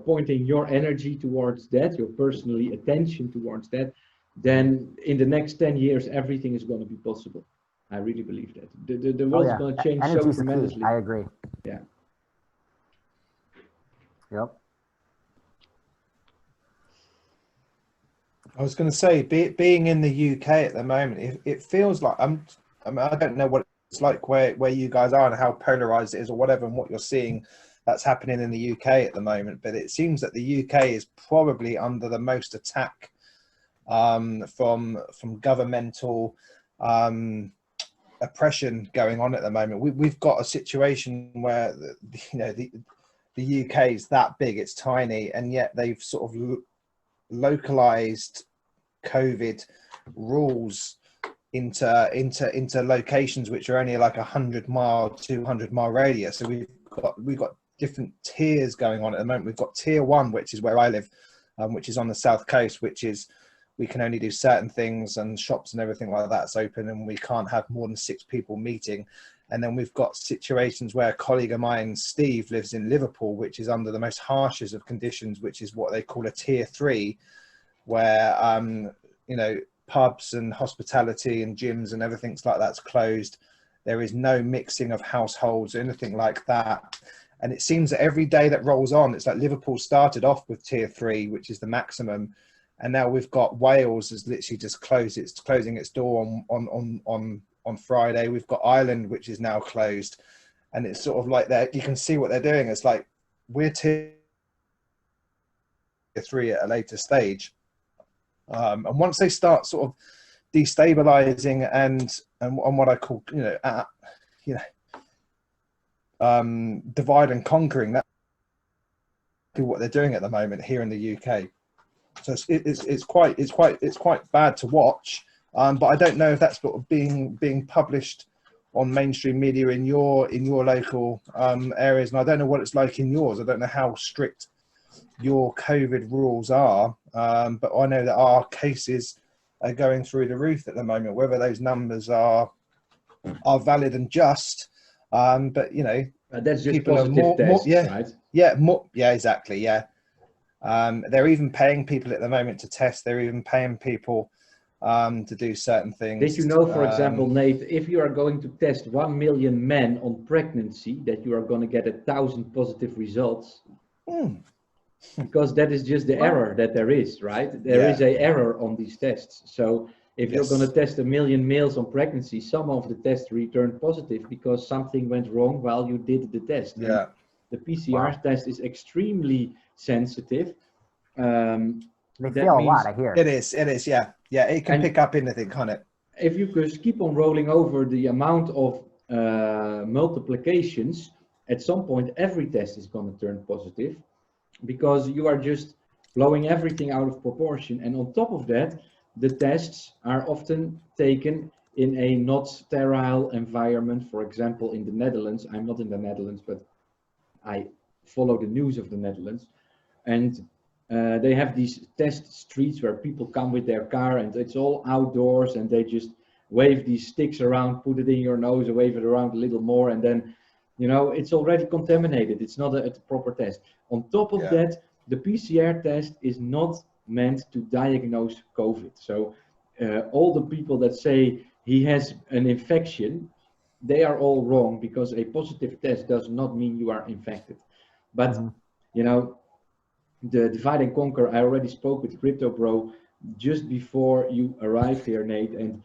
pointing your energy towards that, your personally attention towards that, then in the next 10 years, everything is going to be possible. I really believe that. The world is going to change so tremendously. I agree. Yeah. Yep. I was going to say, being in the UK at the moment, it feels like I mean, I don't know what it's like where you guys are and how polarized it is or whatever, and what you're seeing that's happening in the UK at the moment. But it seems that the UK is probably under the most attack from governmental oppression going on at the moment. We've got a situation where the UK is that big, it's tiny, and yet they've sort of localized COVID rules into locations which are only like 100-mile, 200-mile radius. So we've got different tiers going on at the moment. We've got tier 1, which is where I live, which is on the south coast, which is we can only do certain things, and shops and everything like that's open, and we can't have more than 6 people meeting. And then we've got situations where a colleague of mine, Steve, lives in Liverpool, which is under the most harshest of conditions, which is what they call a tier 3, where, pubs and hospitality and gyms and everything's like that's closed. There is no mixing of households or anything like that. And it seems that every day that rolls on, it's like Liverpool started off with tier 3, which is the maximum. And now we've got Wales has literally just closed. It's closing its door on Friday. We've got Ireland, which is now closed. And it's sort of like that. You can see what they're doing. It's like we're tier 3 at a later stage. And once they start sort of destabilizing and what I call, divide and conquering, that's what they're doing at the moment here in the UK. So it's quite bad to watch. But I don't know if that's sort of being published on mainstream media in your local areas, and I don't know what it's like in yours. I don't know how strict your COVID rules are, but I know that our cases are going through the roof at the moment. Whether those numbers are valid and just, but that's just positive tests, right? Yeah, exactly. Yeah, they're even paying people at the moment to test. They're even paying people to do certain things. Did you know, for example, Nate, if you are going to test 1 million men on pregnancy, that you are going to get 1,000 positive results? Because that is just the error that there is, right? There is an error on these tests. So if you're going to test 1 million males on pregnancy, some of the tests returned positive because something went wrong while you did the test. Yeah. And the PCR test is extremely sensitive. They fail a lot, I hear. It is, yeah. Yeah, it can pick up anything, can't it? If you just keep on rolling over the amount of multiplications, at some point every test is going to turn positive, because you are just blowing everything out of proportion. And on top of that, the tests are often taken in a not sterile environment. For example, in the Netherlands, I'm not in the Netherlands, but I follow the news of the Netherlands. And they have these test streets where people come with their car, and it's all outdoors, and they just wave these sticks around, put it in your nose, and wave it around a little more, and then it's already contaminated. It's not a proper test. On top of that, the PCR test is not meant to diagnose COVID. So all the people that say he has an infection, they are all wrong, because a positive test does not mean you are infected. But, the divide and conquer, I already spoke with Crypto Bro just before you arrived here, Nate, and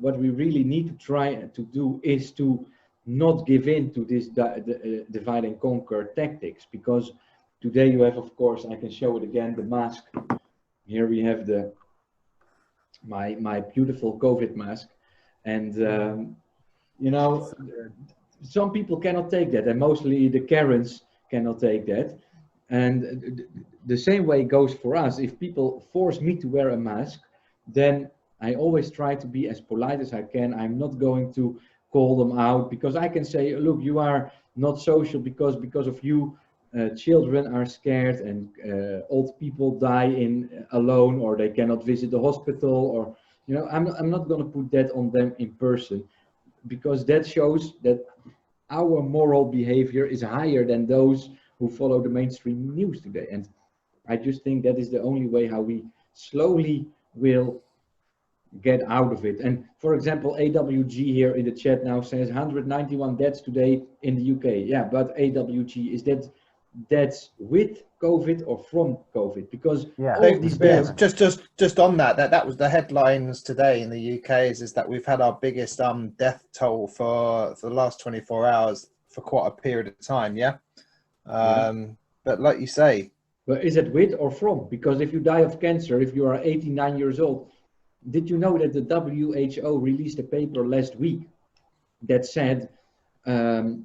what we really need to try to do is to not give in to this divide and conquer tactics, because today you have, of course, I can show it again, the mask. Here we have my beautiful COVID mask, and some people cannot take that, and mostly the Karens cannot take that. And the same way goes for us. If people force me to wear a mask, then I always try to be as polite as I can. I'm not going to call them out, because I can say, look, you are not social because of you. Children are scared, and old people die alone, or they cannot visit the hospital, or I'm not going to put that on them in person, because that shows that our moral behavior is higher than those who follow the mainstream news today. And I just think that is the only way how we slowly will get out of it. And for example, AWG here in the chat now says 191 deaths today in the UK. Yeah, but AWG, is that deaths with COVID or from COVID? Because all of these deaths. Just on that was the headlines today in the UK is that we've had our biggest death toll for the last 24 hours for quite a period of time. Yeah. But like you say, but is it with or from? Because if you die of cancer, if you are 89 years old, did you know that the WHO released a paper last week that said the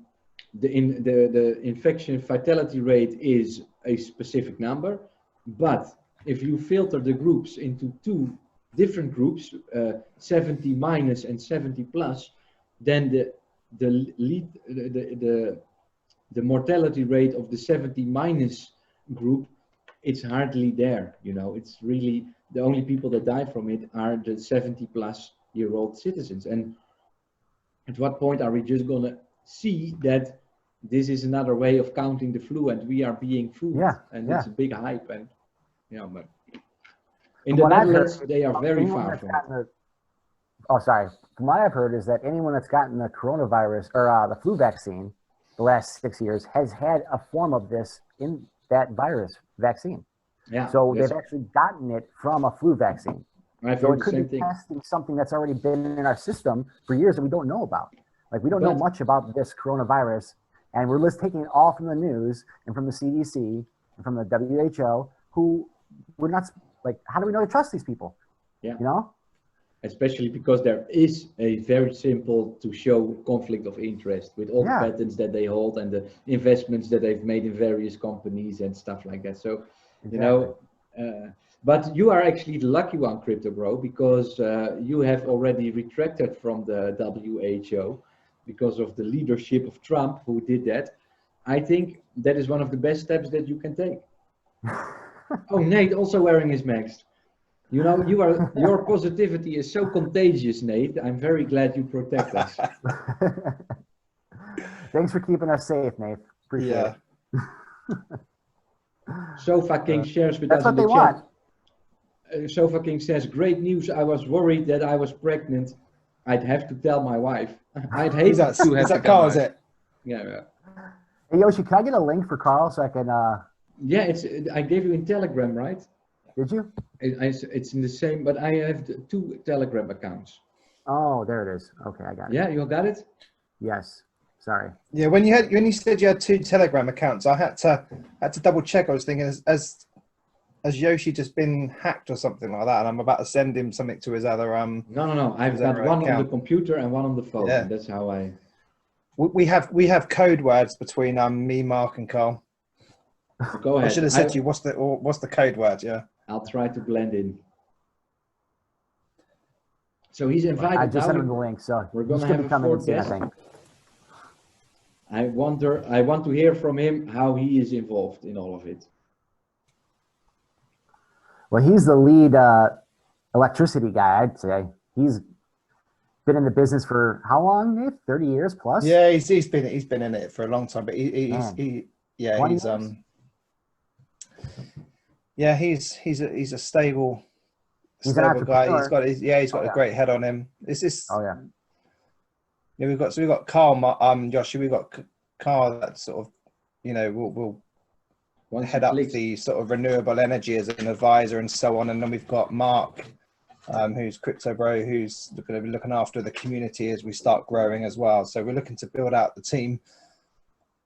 infection fatality rate is a specific number, but if you filter the groups into two different groups, 70 minus and 70 plus, then the mortality rate of the 70 minus group, it's hardly there. It's really the only people that die from it are the 70 plus year old citizens. And at what point are we just gonna see that this is another way of counting the flu and we are being fooled? It's a big hype. And but in the Netherlands they are very far from it. From what I've heard is that anyone that's gotten the coronavirus or the flu vaccine the last 6 years has had a form of this in that virus vaccine. Yeah. So they've actually gotten it from a flu vaccine. So it could be testing something that's already been in our system for years that we don't know about. Like we don't know much about this coronavirus, and we're just taking it all from the news and from the CDC and from the WHO, who we're not like. How do we know to trust these people? Yeah. Especially because there is a very simple to show conflict of interest with all the patents that they hold and the investments that they've made in various companies and stuff like that. So, but you are actually the lucky one, Crypto Bro, because you have already retracted from the WHO because of the leadership of Trump, who did that. I think that is one of the best steps that you can take. Oh, Nate also wearing his mask. Your positivity is so contagious, Nate. I'm very glad you protect us. Thanks for keeping us safe, Nate. Appreciate it. Sofa King shares with us in the chat. Sofa King says, great news. I was worried that I was pregnant. I'd have to tell my wife. I'd hate to have to tell my Carl, is it? Yeah. Hey, Yoshi, can I get a link for Carl so I can... Yeah, I gave you in Telegram, right? Did you? It's in the same, but I have two Telegram accounts. Oh, there it is. Okay, I got it. Yeah, you got it? Yes. Sorry. Yeah, when you said you had two Telegram accounts, I had to double check. I was thinking, has Yoshi just been hacked or something like that? And I'm about to send him something to his other No. I've got one on the computer and one on the phone. Yeah. That's how I. We have code words between me, Mark, and Carl. Go ahead. I should have said to you, what's the code word? Yeah. I'll try to blend in. So he's invited. I just sent him the link, so we're going to have a fourth guest. I want to hear from him how he is involved in all of it. Well, he's the lead electricity guy, I'd say. He's been in the business for how long, Nate? 30 years plus? Yeah, he's been in it for a long time, but he's a stable guy. He's got a great head on him. We've got Carl, Josh. We've got Carl that sort of, will head up the sort of renewable energy as an advisor and so on. And then we've got Mark, who's Crypto Bro, who's going to be looking after the community as we start growing as well. So we're looking to build out the team.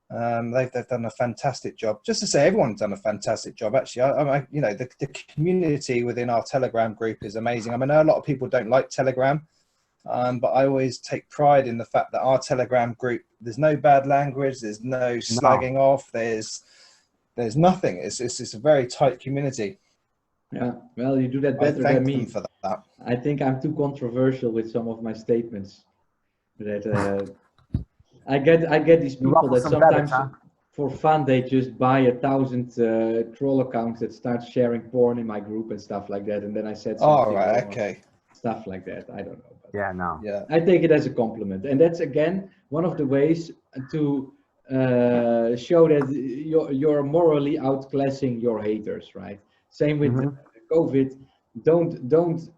They've done a fantastic job. Just to say, everyone's done a fantastic job. Actually, the community within our Telegram group is amazing. I know a lot of people don't like Telegram, but I always take pride in the fact that our Telegram group, there's no bad language, there's no slagging off, there's nothing. It's a very tight community. Yeah, well, you do that I better thank than them me. for that. I think I'm too controversial with some of my statements. That I get these You people ruffle that some feathers, sometimes huh? for fun they just buy 1,000 troll accounts that start sharing porn in my group and stuff like that, and then I said Oh, something right, or okay. stuff like that. I don't know. But Yeah, no. Yeah. I take it as a compliment, and that's again one of the ways to show that you're morally outclassing your haters, right? Same with COVID. Don't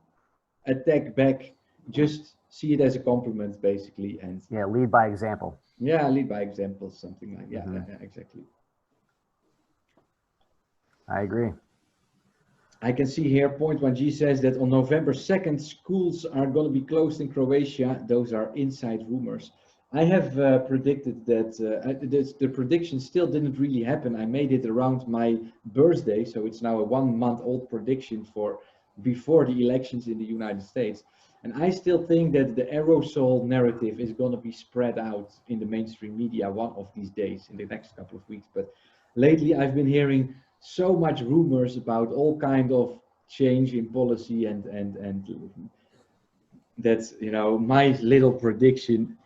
attack back. Just see it as a compliment, basically, and Yeah, lead by example. yeah, lead by example, something like exactly. I agree. I can see here, Point 1G says that on November 2nd, schools are going to be closed in Croatia. Those are inside rumors. I have predicted that the prediction still didn't really happen. I made it around my birthday, so it's now a 1-month-old prediction for before the elections in the United States. And I still think that the aerosol narrative is going to be spread out in the mainstream media one of these days in the next couple of weeks. But lately, I've been hearing so much rumors about all kind of change in policy and that's, you know, my little prediction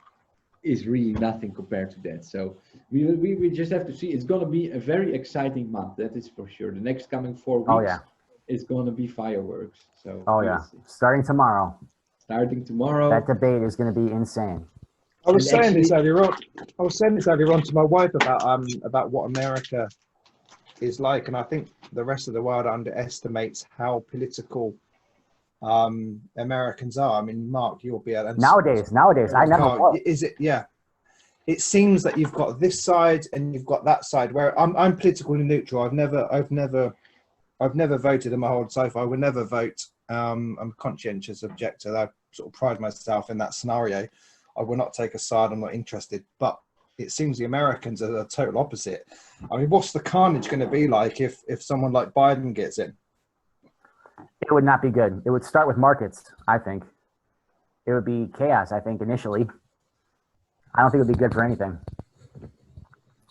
is really nothing compared to that. So we just have to see. It's going to be a very exciting month, that is for sure. The next coming 4 weeks Oh, yeah. is going to be fireworks. So Oh, yeah. Starting tomorrow. Starting tomorrow. That debate is going to be insane. I was And saying this actually- earlier on. I was saying this earlier on to my wife about what America is like, and I think the rest of the world underestimates how political Americans are. I mean, Mark, you'll be able to Nowadays, I never was. Is it? Yeah. It seems that you've got this side and you've got that side. Where I'm politically neutral. I've never voted in my whole life. I would never vote. I'm a conscientious objector. I sort of pride myself in that scenario. I will not take a side. I'm not interested. But it seems the Americans are the total opposite. I mean, what's the carnage going to be like if someone like Biden gets in? It would not be good. It would start with markets, I think. It would be chaos, I think, initially. I don't think it would be good for anything.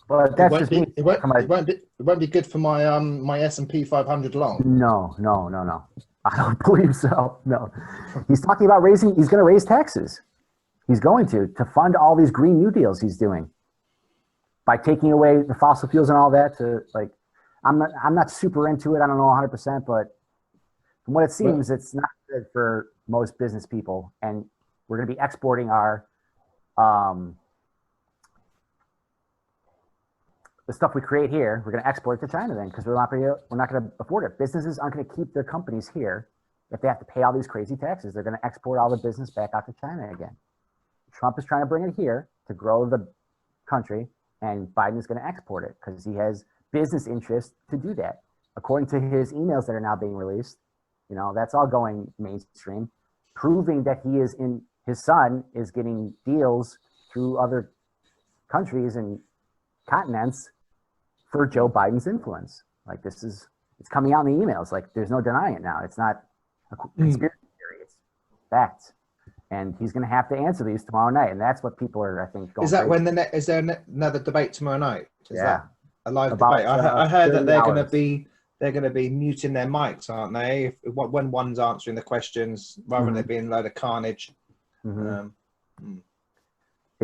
But that's just me. It won't be good for my my S&P 500 long. No. I don't believe so. No. He's talking about he's going to raise taxes. He's going to fund all these Green New Deals he's doing by taking away the fossil fuels and all that. I'm not super into it. I don't know 100%, but from what it seems, it's not good for most business people. And we're going to be exporting our the stuff we create here. We're going to export it to China then, because we're not going to afford it. Businesses aren't going to keep their companies here if they have to pay all these crazy taxes. They're going to export all the business back out to China again. Trump is trying to bring it here to grow the country, and Biden is going to export it because he has business interest to do that. According to his emails that are now being released, you know, that's all going mainstream, proving that his son is getting deals through other countries and continents for Joe Biden's influence. Like it's coming out in the emails. Like there's no denying it now. It's not a conspiracy theory. It's facts. And he's going to have to answer these tomorrow night. And that's what people are, I think, going. Is that when is there another debate tomorrow night? Is that a live About, debate? I heard that they're going to be muting their mics, aren't they? When one's answering the questions, rather than there being a load of carnage. It's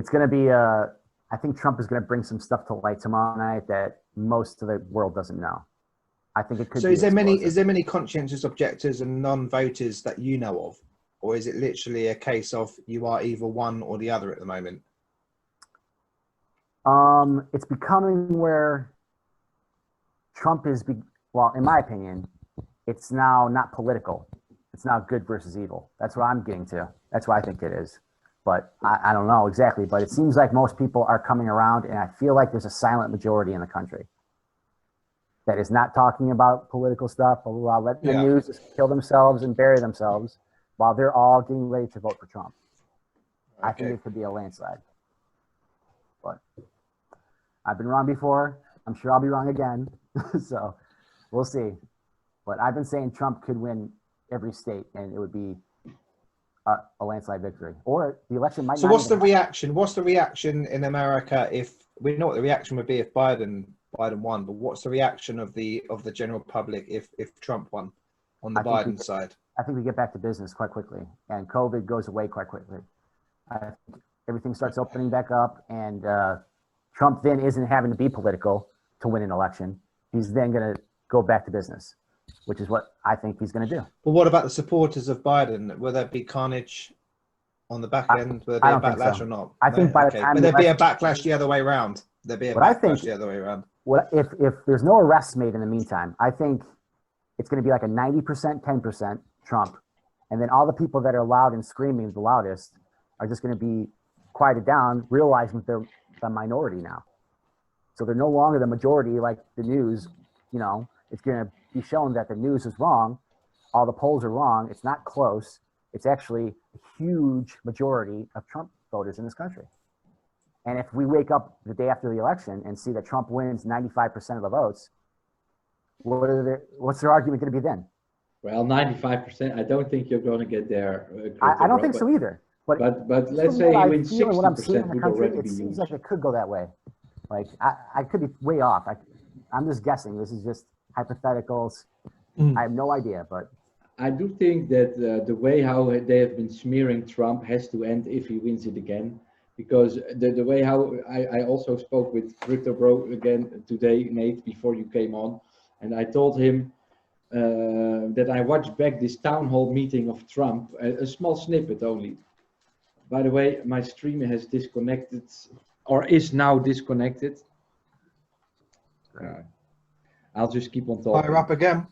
going to be I think Trump is going to bring some stuff to light tomorrow night that most of the world doesn't know. I think it could. So, is there many conscientious objectors and non-voters that you know of, or is it literally a case of you are either one or the other at the moment? It's becoming where Trump is. Well, in my opinion, it's now not political. It's now good versus evil. That's what I'm getting to. That's what I think it is. But I don't know exactly. But it seems like most people are coming around, and I feel like there's a silent majority in the country that is not talking about political stuff, blah, blah, blah, letting the news just kill themselves and bury themselves while they're all getting ready to vote for Trump. Okay. I think it could be a landslide. But I've been wrong before. I'm sure I'll be wrong again. So we'll see. But I've been saying Trump could win every state, and it would be a landslide victory. Or the election might. So what's the reaction? What's the reaction in America if we know what the reaction would be if Biden won? But what's the reaction of the general public if Trump won? on the Biden side? I think we get back to business quite quickly, and COVID goes away quite quickly. I think everything starts opening back up, and Trump then isn't having to be political to win an election. He's then going to go back to business, which is what I think he's going to do. But what about the supporters of Biden? Will there be carnage on the back end? Will there be a backlash or not? I think by the time will there be a backlash the other way around? There'll be a backlash the other way around. If there's no arrests made in the meantime, I think it's going to be like a 90%, 10% Trump, and then all the people that are loud and screaming the loudest are just going to be quieted down, realizing they're the minority now. So they're no longer the majority like the news. You know, it's going to be shown that the news is wrong. All the polls are wrong. It's not close. It's actually a huge majority of Trump voters in this country. And if we wake up the day after the election and see that Trump wins 95% of the votes, what's their argument going to be then? Well, 95%. I don't think you're going to get there. I don't think so either. But let's say he wins 60%. What I'm seeing in the country, it seems like it could go that way. Like I could be way off. I'm just guessing. This is just hypotheticals. I have no idea, but I do think that the way how they have been smearing Trump has to end if he wins it again. Because the way how I also spoke with Crypto Bro again today, Nate, before you came on, and I told him that I watched back this town hall meeting of Trump, a small snippet only. By the way, my stream has disconnected, or is now disconnected. I'll just keep on talking. Fire up again.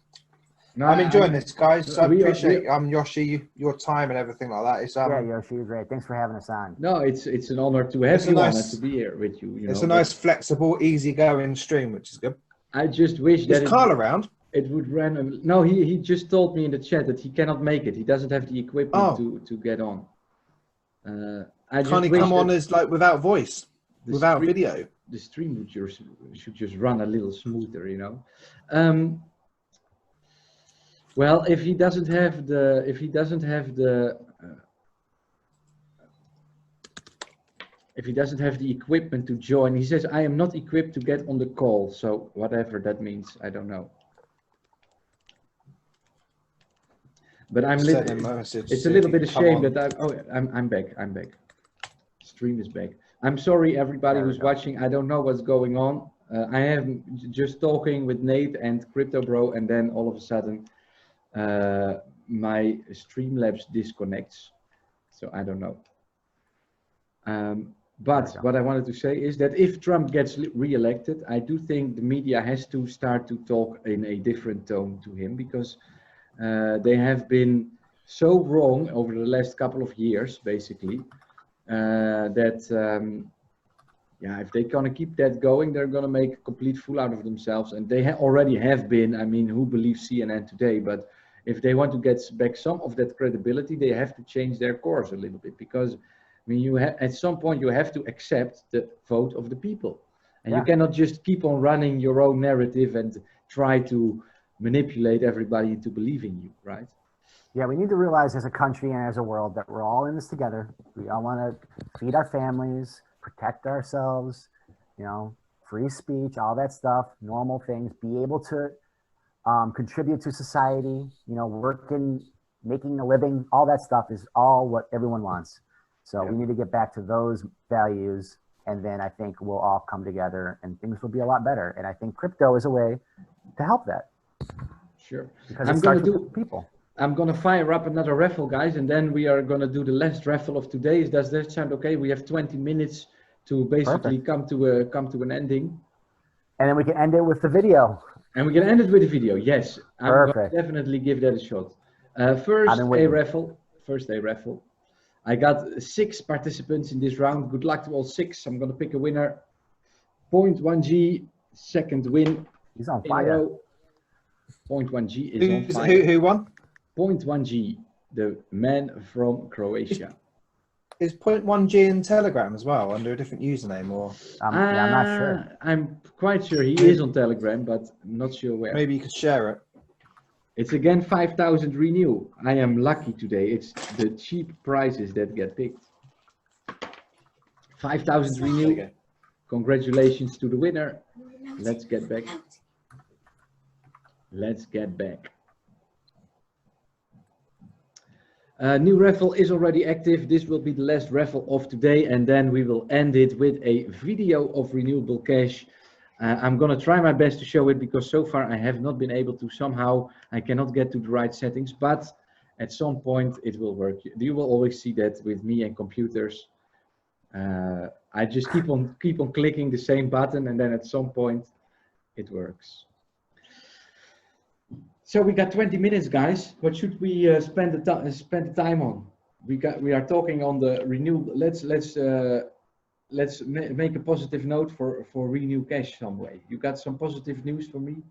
No, I'm enjoying this, guys. I appreciate Yoshi, your time and everything like that. It's yeah, Yoshi, you're great. Thanks for having us on. No, it's an honor to have you on and to be here with you. It's a nice, flexible, easygoing stream, which is good. I just wish that is Carl around? It would run. No, he just told me in the chat that he cannot make it. He doesn't have the equipment to get on. Can't he come on as like without voice, without video? The stream should just run a little smoother, you know. Well, if he doesn't have the equipment to join, he says, I am not equipped to get on the call. So whatever that means, I don't know. But it's a little bit of shame that I'm back. Stream is back. I'm sorry, everybody who's watching. I don't know what's going on. I am just talking with Nate and Crypto Bro, and then all of a sudden, my Streamlabs disconnects. So I don't know. But what I wanted to say is that if Trump gets re-elected, I do think the media has to start to talk in a different tone to him, because they have been so wrong over the last couple of years, basically, that if they're going to keep that going, they're going to make a complete fool out of themselves. And they already have been. I mean, who believes CNN today? But if they want to get back some of that credibility, they have to change their course a little bit, because I mean, at some point you have to accept the vote of the people, and you cannot just keep on running your own narrative and try to manipulate everybody into believing you, right? Yeah, we need to realize as a country and as a world that we're all in this together. We all want to feed our families, protect ourselves, you know, free speech, all that stuff, normal things, be able to contribute to society, you know, working, making a living, all that stuff is all what everyone wants. So we need to get back to those values, and then I think we'll all come together and things will be a lot better. And I think crypto is a way to help that. Sure. Because I'm going to do people. I'm going to fire up another raffle, guys, and then we are going to do the last raffle of today. Does that sound okay? We have 20 minutes to basically come to an ending. And then we can end it with the video. And we can end it with the video, yes. I'm going to definitely give that a shot. First a raffle. I got 6 participants in this round. Good luck to all 6. I'm going to pick a winner. 0.1G, second win. He's on fire. 0.1G is on fire. Who won? 0.1G, the man from Croatia. Is 0.1G in Telegram as well, under a different username, or? I'm not sure. I'm quite sure he is on Telegram, but I'm not sure where. Maybe you could share it. It's again 5,000 renew. I am lucky today. It's the cheap prices that get picked. 5,000 renew. Congratulations to the winner. Let's get back. New raffle is already active. This will be the last raffle of today, and then we will end it with a video of renewable cash. I'm gonna try my best to show it because so far I have not been able to. Somehow I cannot get to the right settings, but at some point it will work. You will always see that with me and computers. I just keep on clicking the same button, and then at some point it works. So we got 20 minutes, guys. What should we spend the time on? We are talking on the renewable. Let's make a positive note for Renew Cash some way. You got some positive news for me?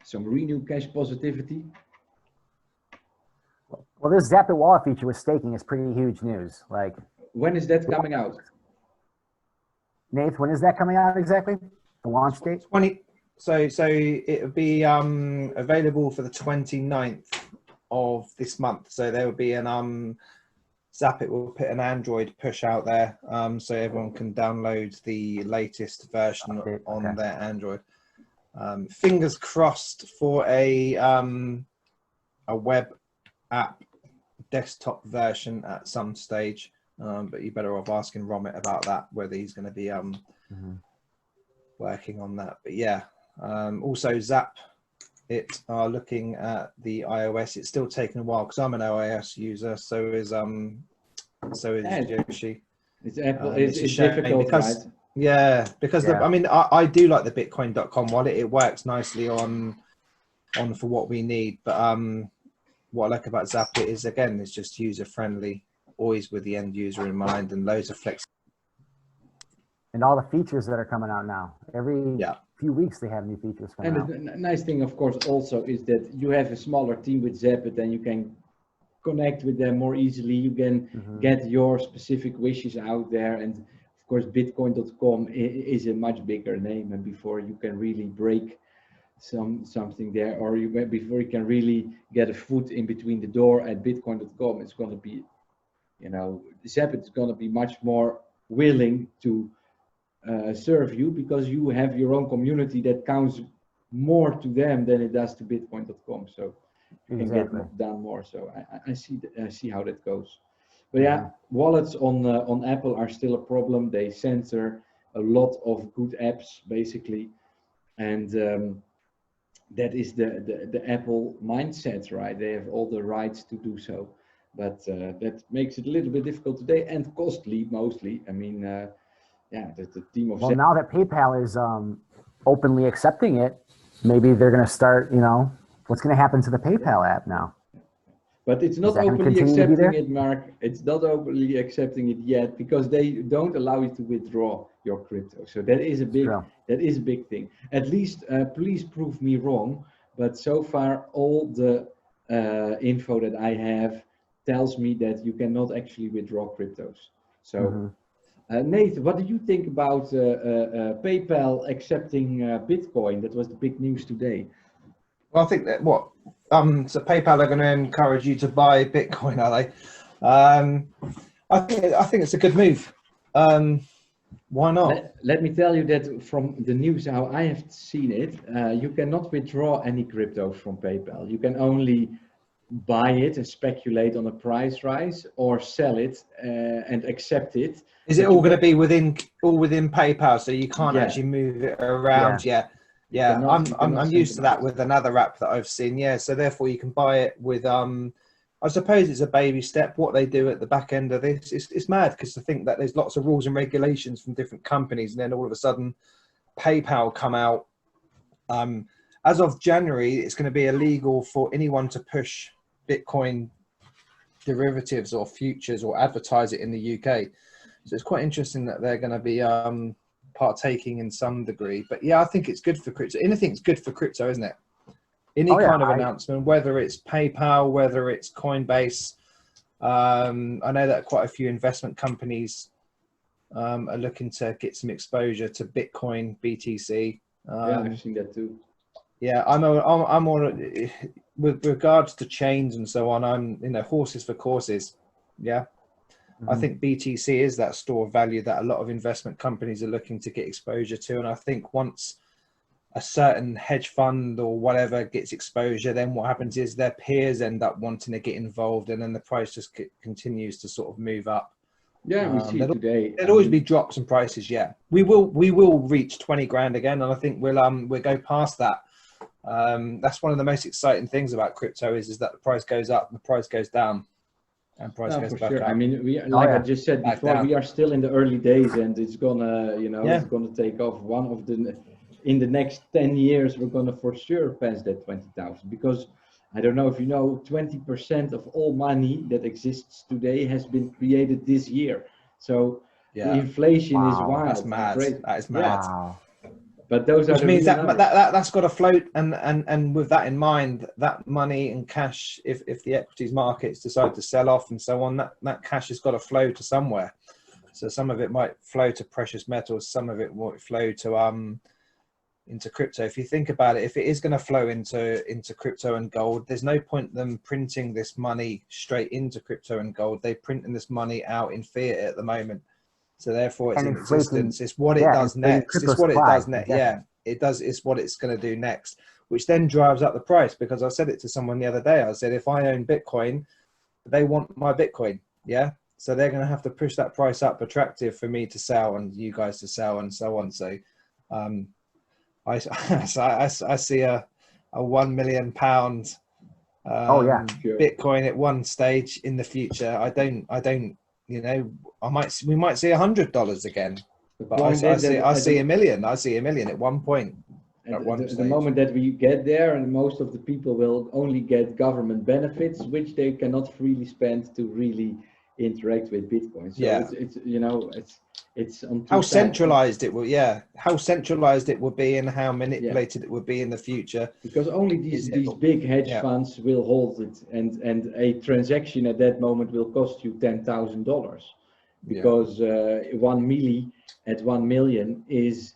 Some Renew Cash positivity? Well, this Zap It Wallet feature with staking is pretty huge news. Like, when is that coming out? Nath, when is that coming out exactly? The launch date? So it'll be available for the 29th of this month. So there will be an Zap It will put an Android push out there, so everyone can download the latest version on their Android. Fingers crossed for a web app desktop version at some stage, but you better off asking Romit about that, whether he's going to be working on that. But yeah, also Zap It are looking at the iOS. It's still taking a while because I'm an iOS user, so is Yoshi. It's Apple. It's difficult, because, right? Yeah, because I mean, I do like the Bitcoin.com wallet. It works nicely on for what we need. But what I like about Zap It is, again, it's just user friendly, always with the end user in mind, and loads of flex. And all the features that are coming out now. Every few weeks they have new features coming out. And the nice thing, of course, also is that you have a smaller team with Zap It, and you can connect with them more easily. You can get your specific wishes out there, and of course Bitcoin.com is a much bigger name, and before you can really break something there, or before you can really get a foot in between the door at Bitcoin.com, it's going to be, you know, Zap It is going to be much more willing to serve you, because you have your own community that counts more to them than it does to Bitcoin.com. So you can get done more. So I see how that goes. But yeah, wallets on Apple are still a problem. They censor a lot of good apps basically, and that is the Apple mindset, right? They have all the rights to do so, but that makes it a little bit difficult today, and costly mostly. I mean, yeah, the team of now that PayPal is openly accepting it, maybe they're going to start, you know, what's going to happen to the PayPal app now? But it's not openly accepting it, Mark. It's not openly accepting it yet, because they don't allow you to withdraw your crypto. So that is a big thing. At least, please prove me wrong. But so far, all the info that I have tells me that you cannot actually withdraw cryptos. So, Nate, what do you think about PayPal accepting Bitcoin? That was the big news today. Well, I think that so PayPal are going to encourage you to buy Bitcoin, are they? I think it's a good move. Why not? Let me tell you that from the news, how I have seen it, you cannot withdraw any cryptos from PayPal. You can only buy it and speculate on a price rise, or sell it and accept it. Is it all going to be within PayPal, so you can't actually move it around? Yeah, I'm used to that with another app that I've seen. Yeah, so therefore you can buy it with I suppose it's a baby step. What they do at the back end of this, it's mad, because to think that there's lots of rules and regulations from different companies, and then all of a sudden PayPal come out. As of January, it's going to be illegal for anyone to push Bitcoin derivatives or futures or advertise it in the UK. So it's quite interesting that they're going to be partaking in some degree. But yeah, I think it's good for crypto. Anything's good for crypto, isn't it? Any kind of announcement, whether it's PayPal, whether it's Coinbase. I know that quite a few investment companies are looking to get some exposure to Bitcoin, BTC. Yeah, I've seen that too. Yeah, I'm on with regards to chains and so on. I'm, you know, horses for courses. Yeah. I think BTC is that store of value that a lot of investment companies are looking to get exposure to. And I think once a certain hedge fund or whatever gets exposure, then what happens is their peers end up wanting to get involved, and then the price just continues to sort of move up. Yeah, we see it today. There'll always be drops in prices. Yeah, we will reach 20 grand again, and I think we'll go past that. That's one of the most exciting things about crypto is that the price goes up, and the price goes down, and price goes back up. I mean, I just said before, we are still in the early days, and it's gonna, it's gonna take off. In the next 10 years, we're gonna for sure pass that 20,000, because I don't know if you know, 20% of all money that exists today has been created this year. So the inflation is wild. That's mad. That is mad. Wow. But those are which means that's got to float, and with that in mind, that money and cash, if the equities markets decide to sell off and so on, that cash has got to flow to somewhere. So some of it might flow to precious metals, some of it might flow to into crypto. If you think about it, if it is going to flow into crypto and gold, there's no point them printing this money straight into crypto and gold. They're printing this money out in fiat at the moment. So therefore it's in existence. It's what it does next. It's what it does next. Yeah, it does. It's what it's going to do next, which then drives up the price, because I said it to someone the other day. I said, if I own Bitcoin, they want my Bitcoin. Yeah. So they're going to have to push that price up attractive for me to sell and you guys to sell and so on. So, I see a £1 million Bitcoin at one stage in the future. I don't, we might see $100 again, but I see a million. I see a million at one point. The moment that we get there, and most of the people will only get government benefits, which they cannot freely spend to really interact with Bitcoin. So it's on how centralized it will. Yeah, how centralized it will be, and how manipulated it will be in the future. Because only these big hedge funds will hold it, and a transaction at that moment will cost you $10,000, because 1 milli at 1 million is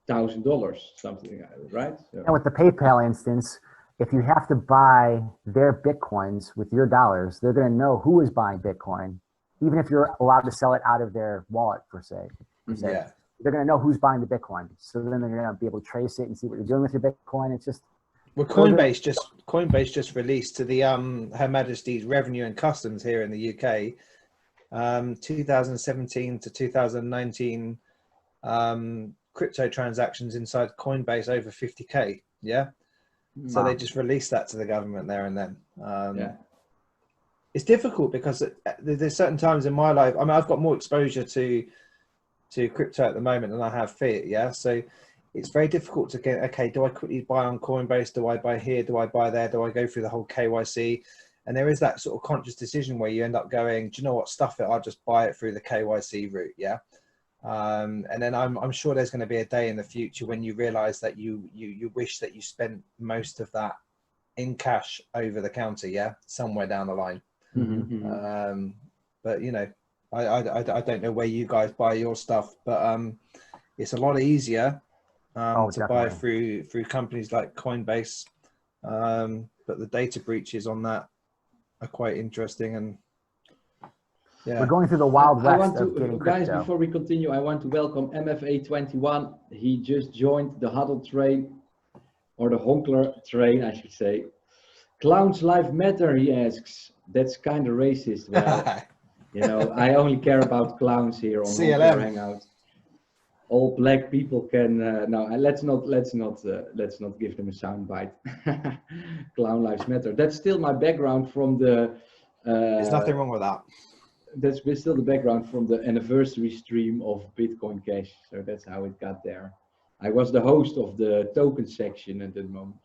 $1,000, something like that, right? So. And with the PayPal instance, if you have to buy their Bitcoins with your dollars, they're going to know who is buying Bitcoin, even if you're allowed to sell it out of their wallet, per se. They're going to know who's buying the Bitcoin. So then they're going to be able to trace it and see what you're doing with your Bitcoin. It's just... Well, Coinbase just released to the Her Majesty's Revenue and Customs here in the UK, 2017 to 2019 crypto transactions inside Coinbase over 50K. Yeah. So they just released that to the government there and then. It's difficult because there's certain times in my life. I mean, I've got more exposure to crypto at the moment than I have fiat. Yeah. So it's very difficult to get, okay, do I quickly buy on Coinbase? Do I buy here? Do I buy there? Do I go through the whole KYC? And there is that sort of conscious decision where you end up going, do you know what, stuff it, I'll just buy it through the KYC route. Yeah. And then I'm sure there's going to be a day in the future when you realize that you wish that you spent most of that in cash over the counter. Yeah. Somewhere down the line. Mm-hmm. But I don't know where you guys buy your stuff, but it's a lot easier to buy through companies like Coinbase, but the data breaches on that are quite interesting. And we're going through the wild west of getting crypto. Guys, before we continue, I want to welcome MFA21. He just joined the huddle train, or the Honkler train, I should say. Clowns life matter, he asks. That's kind of racist. Well, I only care about clowns here on HonklerHangout. All black people can no. Let's not give them a soundbite. Clown lives matter. That's still my background from the. There's nothing wrong with that. That's still the background from the anniversary stream of Bitcoin Cash. So that's how it got there. I was the host of the token section at that moment.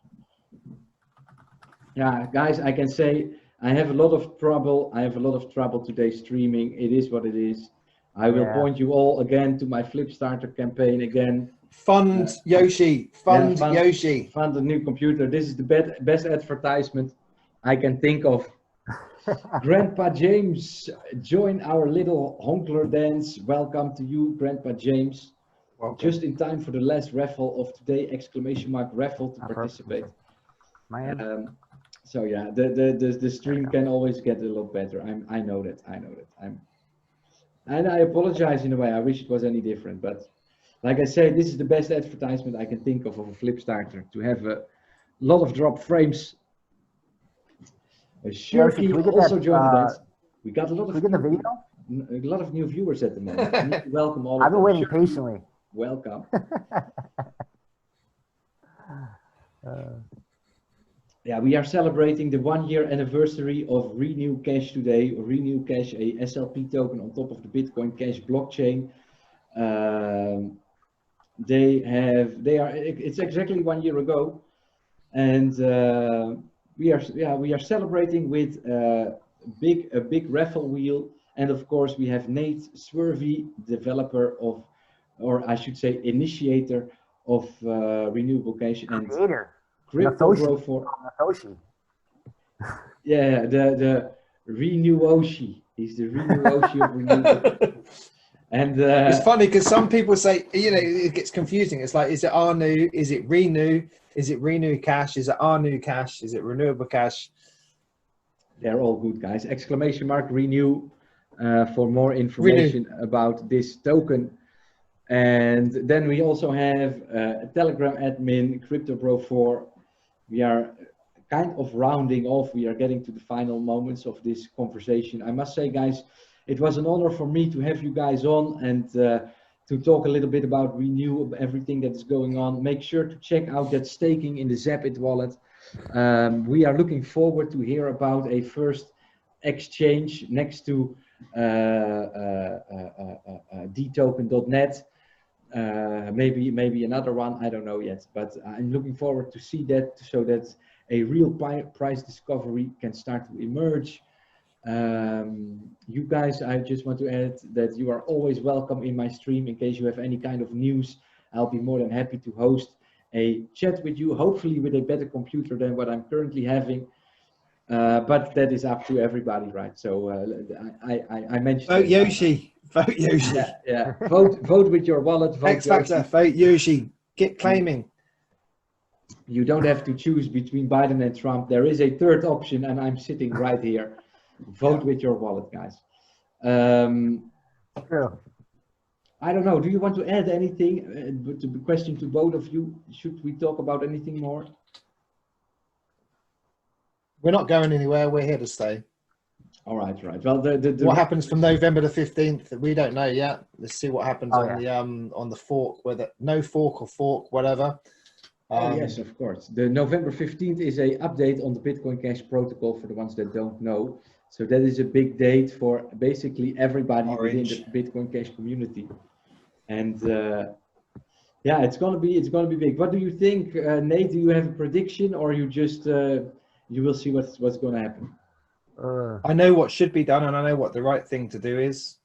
Yeah, guys, I can say I have a lot of trouble. I have a lot of trouble today streaming. It is what it is. I will point you all again to my Flip Starter campaign again. Fund Yoshi. Fund Yoshi. Fund a new computer. This is the best advertisement I can think of. Grandpa James, join our little Honkler dance. Welcome to you, Grandpa James. Welcome. Just in time for the last raffle of today! Raffle to participate. So yeah, the stream can always get a lot better. I know that. And I apologize in a way. I wish it was any different, but Like I say, this is the best advertisement I can think of a flip starter, to have a lot of drop frames. Shirky can we get also that, joining us. We got a lot Can we get the video? of new viewers at the moment. I need to welcome all of I've been them. waiting Shirky, patiently. welcome. Yeah, we are celebrating the 1-year anniversary of RENEWABLE.CASH today. RENEWABLE.CASH, a SLP token on top of the Bitcoin Cash blockchain. It's exactly 1 year ago, and we are celebrating with a big raffle wheel, and of course we have Nate Swervey, developer of, or I should say initiator of RENEWABLE.CASH, and Crypto Bro for yeah, the Renewoshi. He's the Renewoshi of RENEWABLE. And it's funny because some people say, you know, it gets confusing. It's like, is it RNU? Is it Renew? Is it Renew Cash? Is it RNU Cash? Is it Renewable Cash? They're all good, guys. Exclamation mark Renew for more information about this token. And then we also have a Telegram admin, Crypto Bro 4. We are kind of rounding off. We are getting to the final moments of this conversation. I must say, guys, it was an honor for me to have you guys on and to talk a little bit about Renew, everything that is going on. Make sure to check out that staking in the Zapit wallet. We are looking forward to hear about a first exchange next to dtoken.net. Maybe another one, I don't know yet, but I'm looking forward to see that, so that a real price discovery can start to emerge. You guys, I just want to add that you are always welcome in my stream. In case you have any kind of news, I'll be more than happy to host a chat with you, hopefully with a better computer than what I'm currently having. But that is up to everybody, right? So I mentioned vote Yoshi. Vote Yoshi. Yeah. Vote with your wallet. Vote X Factor. Yoshi. Vote Yoshi. Get claiming. You don't have to choose between Biden and Trump. There is a third option, and I'm sitting right here. Vote with your wallet, guys. True. I don't know. Do you want to add anything? The question to both of you. Should we talk about anything more? We're not going anywhere. We're here to stay. All right, right. Well, what happens from November the 15th? We don't know yet. Let's see what happens on the fork, whether no fork or fork, whatever. Yes, of course. The November 15th is a update on the Bitcoin Cash protocol for the ones that don't know. So that is a big date for basically everybody within the Bitcoin Cash community. And yeah, it's gonna be big. What do you think, Nate? Do you have a prediction, or you just you will see what's going to happen? I know what should be done, and I know what the right thing to do is.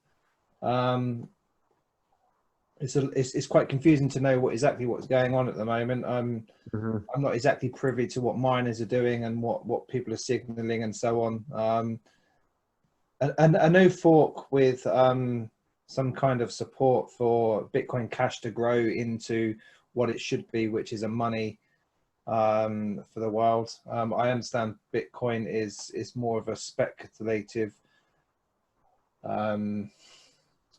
It's quite confusing to know exactly what's going on at the moment. I'm not exactly privy to what miners are doing and what people are signaling and so on. And a no fork with some kind of support for Bitcoin Cash to grow into what it should be, which is a money for the world. I understand Bitcoin is more of a speculative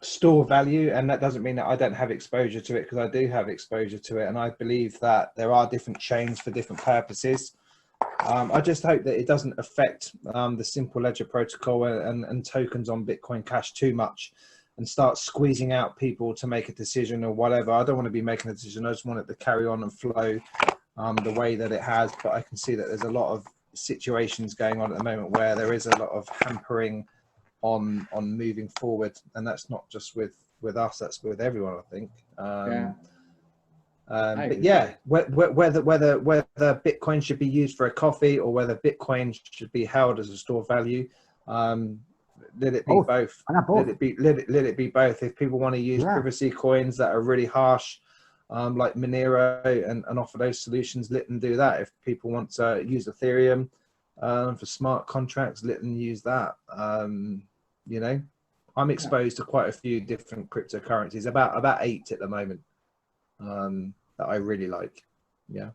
store value, and that doesn't mean that I don't have exposure to it, because I do have exposure to it, and I believe that there are different chains for different purposes. I just hope that it doesn't affect the simple ledger protocol and tokens on Bitcoin Cash too much and start squeezing out people to make a decision or whatever. I don't want to be making a decision. I just want it to carry on and flow the way that it has. But I can see that there's a lot of situations going on at the moment where there is a lot of hampering on moving forward, and that's not just with us, that's with everyone, I think. But yeah, whether Bitcoin should be used for a coffee or whether Bitcoin should be held as a store value, let it be both. Why not both? Let it be both. If people want to use privacy coins that are really harsh, like Monero, and offer those solutions, let them do that. If people want to use Ethereum for smart contracts, let them use that. You know, I'm exposed to quite a few different cryptocurrencies, about 8 at the moment, that I really like. Yeah,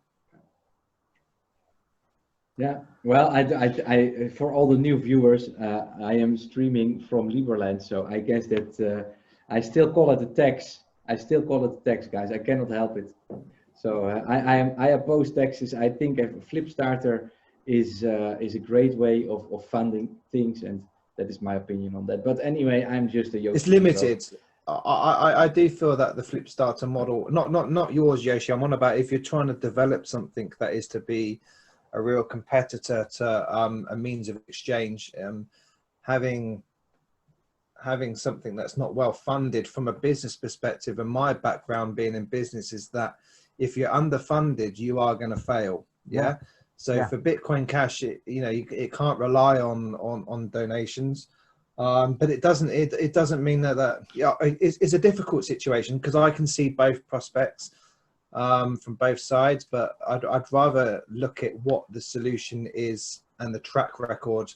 well, I for all the new viewers, I am streaming from Liberland, so I guess that I still call it a tax I still call it a tax, guys. I cannot help it. So I oppose taxes. I think a Flipstarter is a great way of funding things, and that is my opinion on that. But anyway, I'm just a Yoshi. It's limited. I do feel that the Flipstarter model, not yours, Yoshi. I'm on about if you're trying to develop something that is to be a real competitor to a means of exchange, having something that's not well funded from a business perspective, and my background being in business is that if you're underfunded, you are going to fail. Yeah. So for Bitcoin Cash, it can't rely on donations, but it doesn't mean that it's a difficult situation, because I can see both prospects from both sides, but I'd rather look at what the solution is and the track record.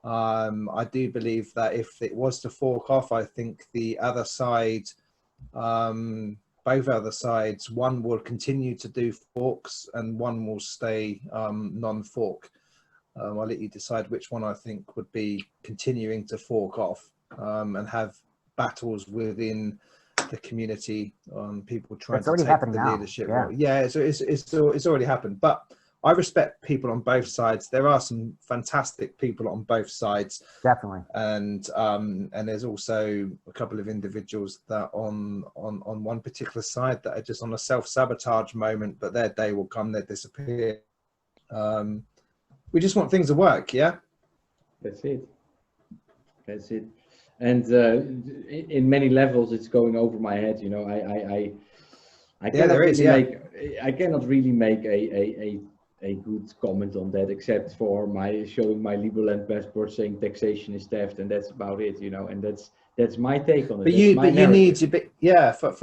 I do believe that if it was to fork off, I think the other side, both other sides, one will continue to do forks and one will stay non-fork. I'll let you decide which one I think would be continuing to fork off and have battles within the community on people trying to take the leadership role. Yeah, so it's already happened. But I respect people on both sides. There are some fantastic people on both sides, definitely, and there's also a couple of individuals that on one particular side that are just on a self-sabotage moment, but their day will come, they disappear. We just want things to work. Yeah, that's it. And in many levels, it's going over my head. You know, I cannot really make a good comment on that, except for my showing my Liberland passport saying taxation is theft, and that's about it, you know. And that's my take on it. But you need to be,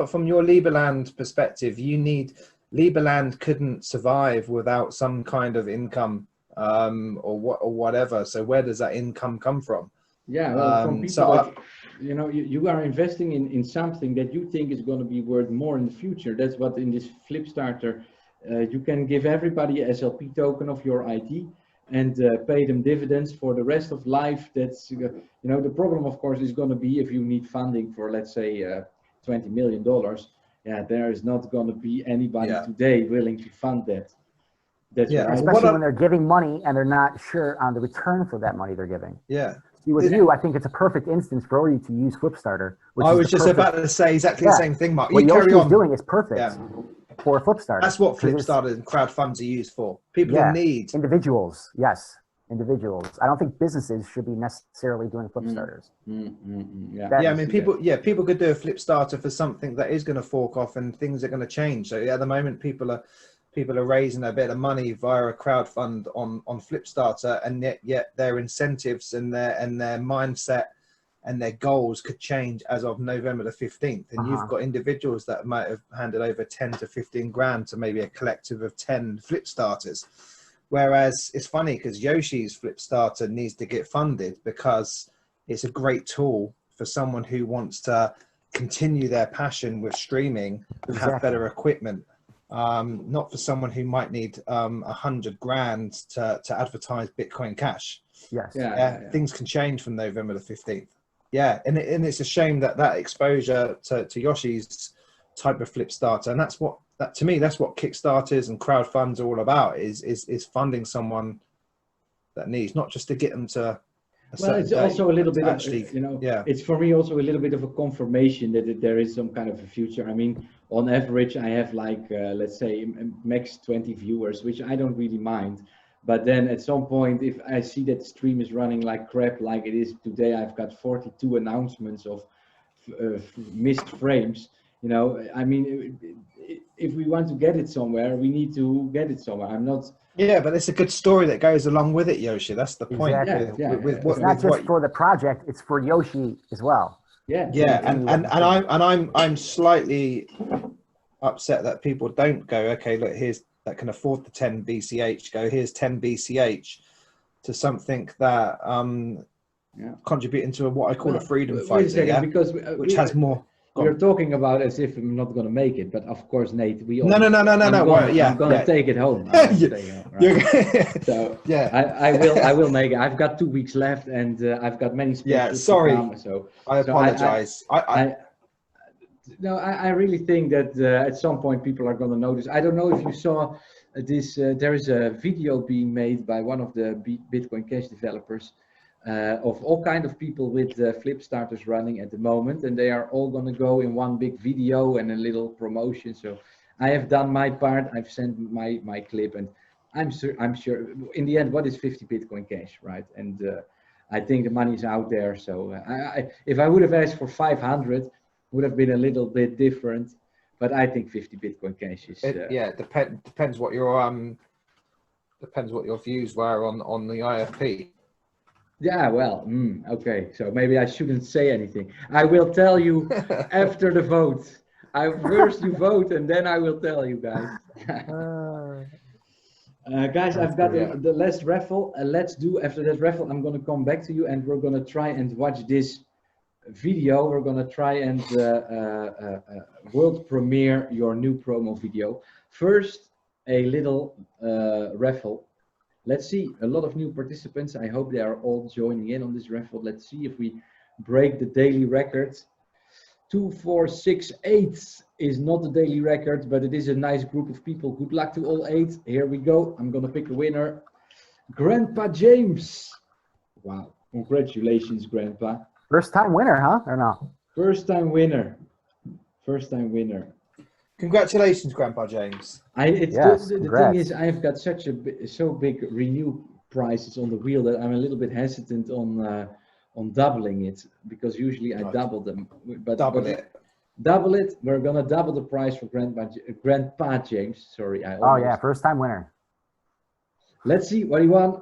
from your Liberland perspective, Liberland couldn't survive without some kind of income or whatever. So where does that income come from? Yeah, well, from people you are investing in something that you think is going to be worth more in the future. That's what in this Flipstarter, you can give everybody a SLP token of your ID and pay them dividends for the rest of life. That's, the problem, of course, is going to be if you need funding for, let's say, $20 million. Yeah, there is not going to be anybody today willing to fund that. That's especially when they're giving money and they're not sure on the return for that money they're giving. Yeah. With you, I think it's a perfect instance for you to use Flipstarter. I was just about to say exactly the same thing, Mark. What Yoshi's doing is perfect for a Flipstarter. That's what Flipstarter and crowdfunds are used for. People in need. Individuals, yes. Individuals. I don't think businesses should be necessarily doing Flipstarters. I mean, people could do a Flipstarter for something that is going to fork off and things are going to change. So at the moment, people are raising a bit of money via a crowdfund on Flipstarter, and yet their incentives and their mindset and their goals could change as of November the 15th. And you've got individuals that might have handed over 10 to 15 grand to maybe a collective of 10 Flipstarters. Whereas it's funny because Yoshi's Flipstarter needs to get funded because it's a great tool for someone who wants to continue their passion with streaming and have better equipment. Not for someone who might need 100 grand to advertise Bitcoin Cash. Things can change from November the 15th. And it's a shame that exposure to Yoshi's type of Flipstarter, and to me that's what Kickstarters and crowdfunds are all about, is funding someone that needs, not just to get them to it's also a little bit it's for me also a little bit of a confirmation that there is some kind of a future. I mean, on average I have like let's say max 20 viewers, which I don't really mind, but then at some point if I see that the stream is running like crap like it is today, I've got 42 announcements of missed frames. I mean, if we want to get it somewhere, we need to get it somewhere. I'm not. Yeah, but it's a good story that goes along with it, Yoshi. That's the point. Exactly. It's not just for the project; it's for Yoshi as well. I'm slightly upset that people don't go, okay, look, here's that can afford the 10 BCH. Go, here's 10 BCH to something that contributing to what I call a freedom fighter. Because which has more. We're talking about as if I'm not going to make it, but of course, Nate, we all. No. I'm going to take it home. I will make it. I've got 2 weeks left, and I've got many. Sorry. I apologize. No, I really think that at some point people are going to notice. I don't know if you saw this. There is a video being made by one of the Bitcoin Cash developers of all kind of people with flip starters running at the moment, and they are all going to go in one big video and a little promotion. So I have done my part. I've sent my clip, and I'm sure in the end, what is 50 Bitcoin Cash, right? And I think the money is out there. So if I would have asked for 500, would have been a little bit different, but I think 50 Bitcoin Cash is. Yeah, depends what your views were on the IFP. Yeah, well, okay. So maybe I shouldn't say anything. I will tell you after the vote. First you vote, and then I will tell you guys. Guys, I've got the last raffle. Let's do after that raffle. I'm going to come back to you, and we're going to try and watch this video. We're going to try and world premiere your new promo video. First, a little raffle. Let's see, a lot of new participants. I hope they are all joining in on this raffle. Let's see if we break the daily record. 2468 is not the daily record, but it is a nice group of people. Good luck to all 8. Here we go. I'm going to pick a winner. Grandpa James. Wow. Congratulations, Grandpa. First time winner, huh? Or no? First time winner. First time winner. Congratulations, Grandpa James. The thing is, I've got such so big renew prices on the wheel that I'm a little bit hesitant on doubling it, because usually I double them. But double it. We're gonna double the price for Grandpa James. Sorry, oh yeah, first time winner. Let's see what he won.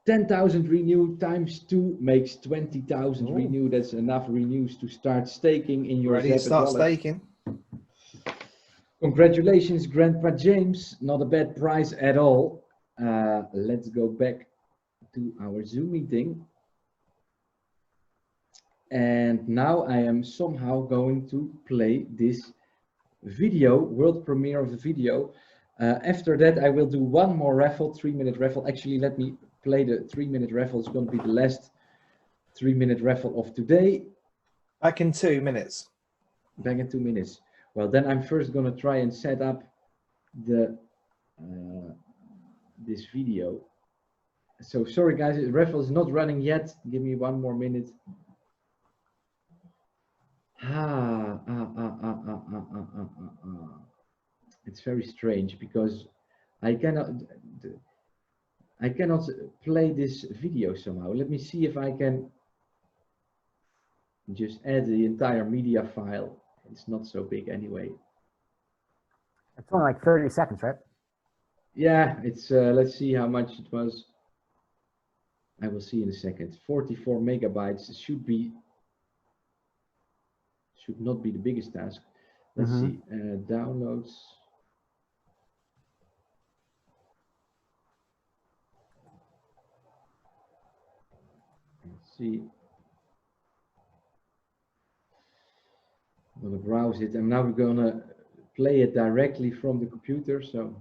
10,000 renew times 2 makes 20,000 renew. That's enough renews to start staking in your Ready to start staking. Congratulations, Grandpa James. Not a bad price at all. Let's go back to our Zoom meeting. And now I am somehow going to play this video, world premiere of the video. After that, I will do one more raffle, 3-minute raffle. Actually, let me play the 3-minute raffle. It's going to be the last 3-minute raffle of today. Back in 2 minutes. Back in 2 minutes. Well, then I'm first going to try and set up the this video. So sorry guys, the raffle is not running yet. Give me 1 more minute. It's very strange because I cannot play this video somehow. Let me see if I can just add the entire media file. It's not so big anyway. It's only like 30 seconds, right? Yeah, it's let's see how much it was. I will see in a second. 44 megabytes. It should not be the biggest task. Let's see. Downloads. Let's see. I'm going to browse it, and now we're going to play it directly from the computer. So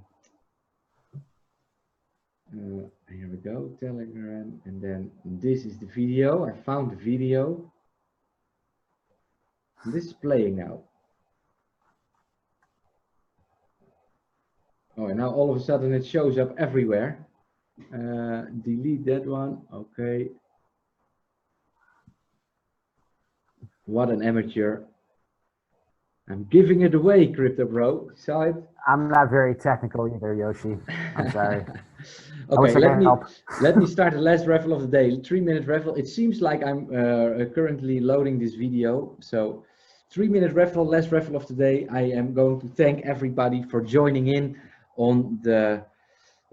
here we go, Telegram, and then this is the video. I found the video. This is playing now. Oh, and now all of a sudden it shows up everywhere. Delete that one. Okay. What an amateur. I'm giving it away, Crypto Bro. Saw it? I'm not very technical either, Yoshi. I'm sorry. Okay, let me start the last raffle of the day. 3-minute raffle. It seems like I'm currently loading this video. So 3-minute raffle, last raffle of the day. I am going to thank everybody for joining in on the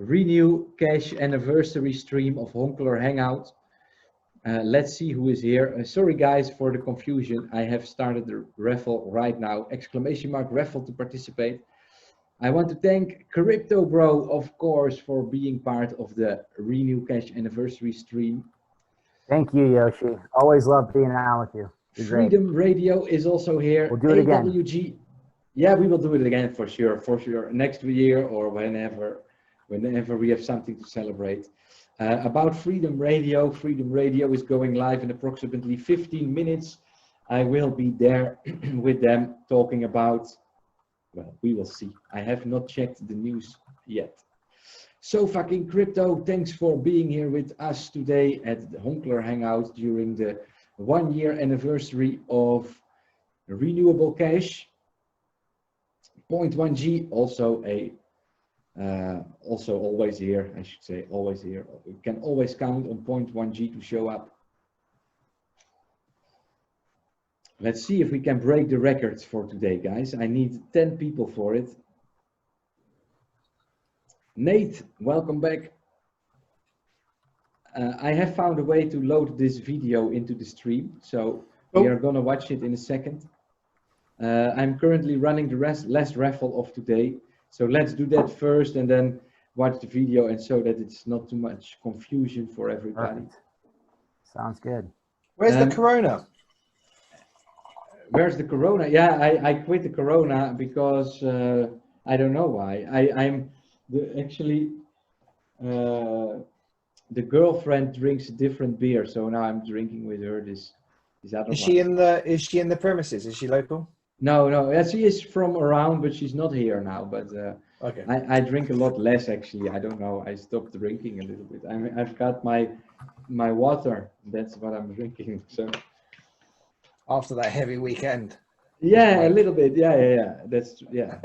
RENEWABLE.CASH anniversary stream of HonklerHangout. Let's see who is here. Sorry guys for the confusion. I have started the raffle right now. Exclamation mark raffle to participate. I want to thank Crypto Bro, of course, for being part of the RENEWABLE.CASH anniversary stream. Thank you, Yoshi. Always love being on with you. Freedom Radio is also here. We'll do it again. AWG. Yeah, we will do it again for sure. Next year or whenever we have something to celebrate. About Freedom Radio. Freedom Radio is going live in approximately 15 minutes. I will be there with them talking about, well, we will see. I have not checked the news yet. So fucking crypto, thanks for being here with us today at the Honkler Hangout during the 1-year anniversary of Renewable Cash. 0.1G, also also always here, I should say, always here. We can always count on 0.1G to show up. Let's see if we can break the records for today, guys. I need 10 people for it. Nate, welcome back. I have found a way to load this video into the stream, so we are gonna watch it in a second. I'm currently running the last raffle of today, so let's do that first and then watch the video, and so that it's not too much confusion for everybody. Perfect. Sounds good. Where's the Corona? Where's the Corona? Yeah, I quit the Corona because I don't know why. The girlfriend drinks a different beer, so now I'm drinking with her this other Is one. she in the premises? Is she local? No, yeah, she is from around, but she's not here now. But Okay. I drink a lot less actually. I don't know. I stopped drinking a little bit. I've got my water. That's what I'm drinking. So After that heavy weekend. yeah, a little bit. Yeah. That's yeah.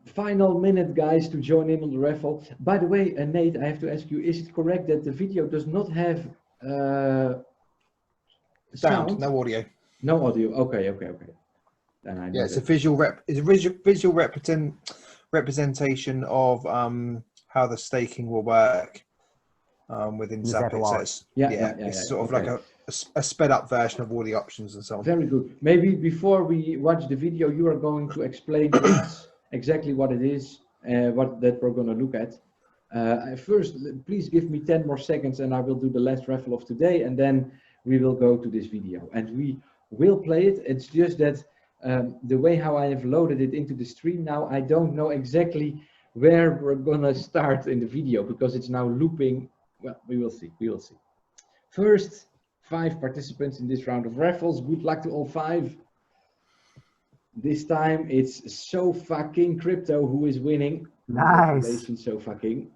Final minute, guys, to join in on the raffle. By the way, Nate, I have to ask you: is it correct that the video does not have sound? No audio. No audio. Okay. Then I Yeah, it's a visual representation of how the staking will work within Zapit. So it's, it's sort of like a sped up version of all the options and so on. Very good. Maybe before we watch the video, you are going to explain to us exactly what it is, what that we're going to look at. First, please give me 10 more seconds and I will do the last raffle of today, and then we will go to this video and we will play it. It's just that the way how I have loaded it into the stream now, I don't know exactly where we're gonna start in the video because it's now looping. Well, we will see. First 5 participants in this round of raffles. Good luck to all 5. This time it's So Fucking Crypto who is winning. Nice. Congratulations, So Fucking.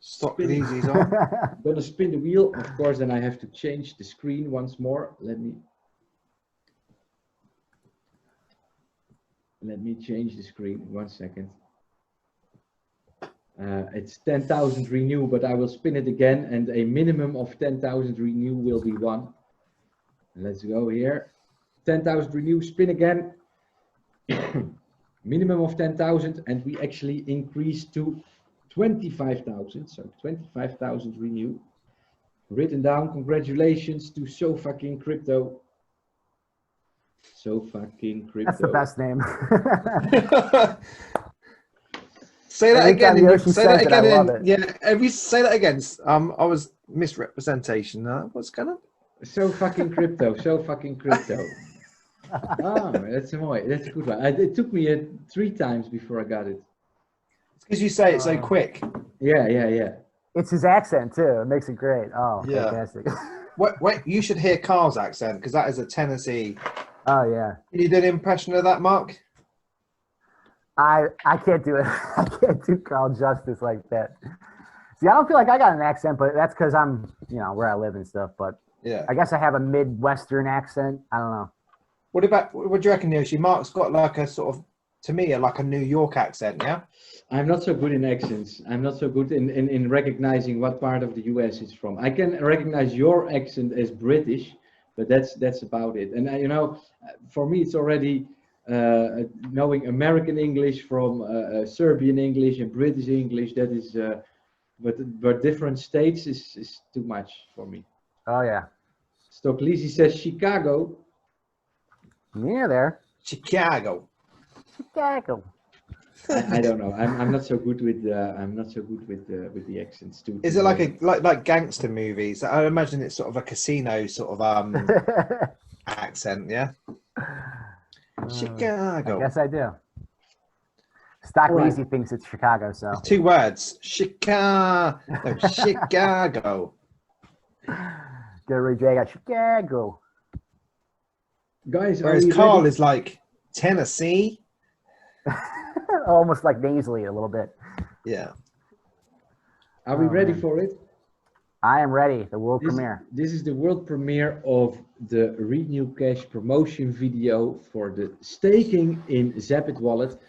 Stop the easies on. I'm gonna spin the wheel, of course, then I have to change the screen once more. Let me change the screen, 1 second. It's 10,000 renew, but I will spin it again, and a minimum of 10,000 renew will be won. Let's go here. 10,000 renew, spin again. Minimum of 10,000, and we actually increase to 25,000. So 25,000 renew. Written down. Congratulations to So Fucking Crypto. So Fucking Crypto. That's the best name. Say that again. Say that again. Yeah, every say that again. I was misrepresentation. What's going on? So Fucking Crypto. So Fucking Crypto. Oh, that's a good one. It took me 3 times before I got it. It's because you say it so quick. Yeah. It's his accent too. It makes it great. Oh, yeah. Fantastic. Wait, you should hear Carl's accent because that is a Tennessee. Oh yeah. Can you do an impression of that, Mark? I can't do it. I can't do Carl justice like that. See, I don't feel like I got an accent, but that's because I'm, where I live and stuff. But yeah, I guess I have a Midwestern accent. I don't know. What do you reckon, Yoshi? Mark's got like a sort of, to me, like a New York accent, yeah? I'm not so good in accents. I'm not so good in recognizing what part of the US it's from. I can recognize your accent as British, but that's about it. And for me, it's already knowing American English from Serbian English and British English. That is, but different states is too much for me. Oh yeah. Stocklisi says Chicago. Near there. Chicago. I don't know. I'm not so good with the accents too. Is it like gangster movies? I imagine it's sort of a casino sort of accent, yeah. Chicago. I guess I do. Stocklisi thinks it's Chicago, so it's 2 words. Chicago. Get ready, Jay. Got Chicago. Guys, Whereas Carl is like Tennessee. Almost like nasally a little bit. Yeah. Are we ready man. for it? I am ready. The world premiere. This is the world premiere of the RENEWABLE.CASH promotion video for the staking in Zapit wallet.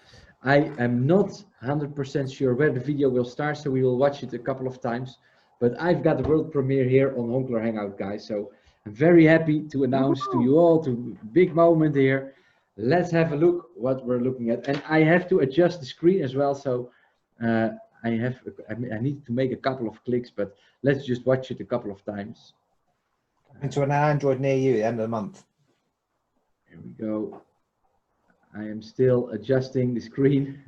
I am not 100% sure where the video will start, so we will watch it a couple of times. But I've got the world premiere here on HonklerHangout, guys. So I'm very happy to announce to you all, to big moment here. Let's have a look what we're looking at. And I have to adjust the screen as well. So I need to make a couple of clicks, but let's just watch it a couple of times. Into an Android near you at the end of the month. Here we go. I am still adjusting the screen.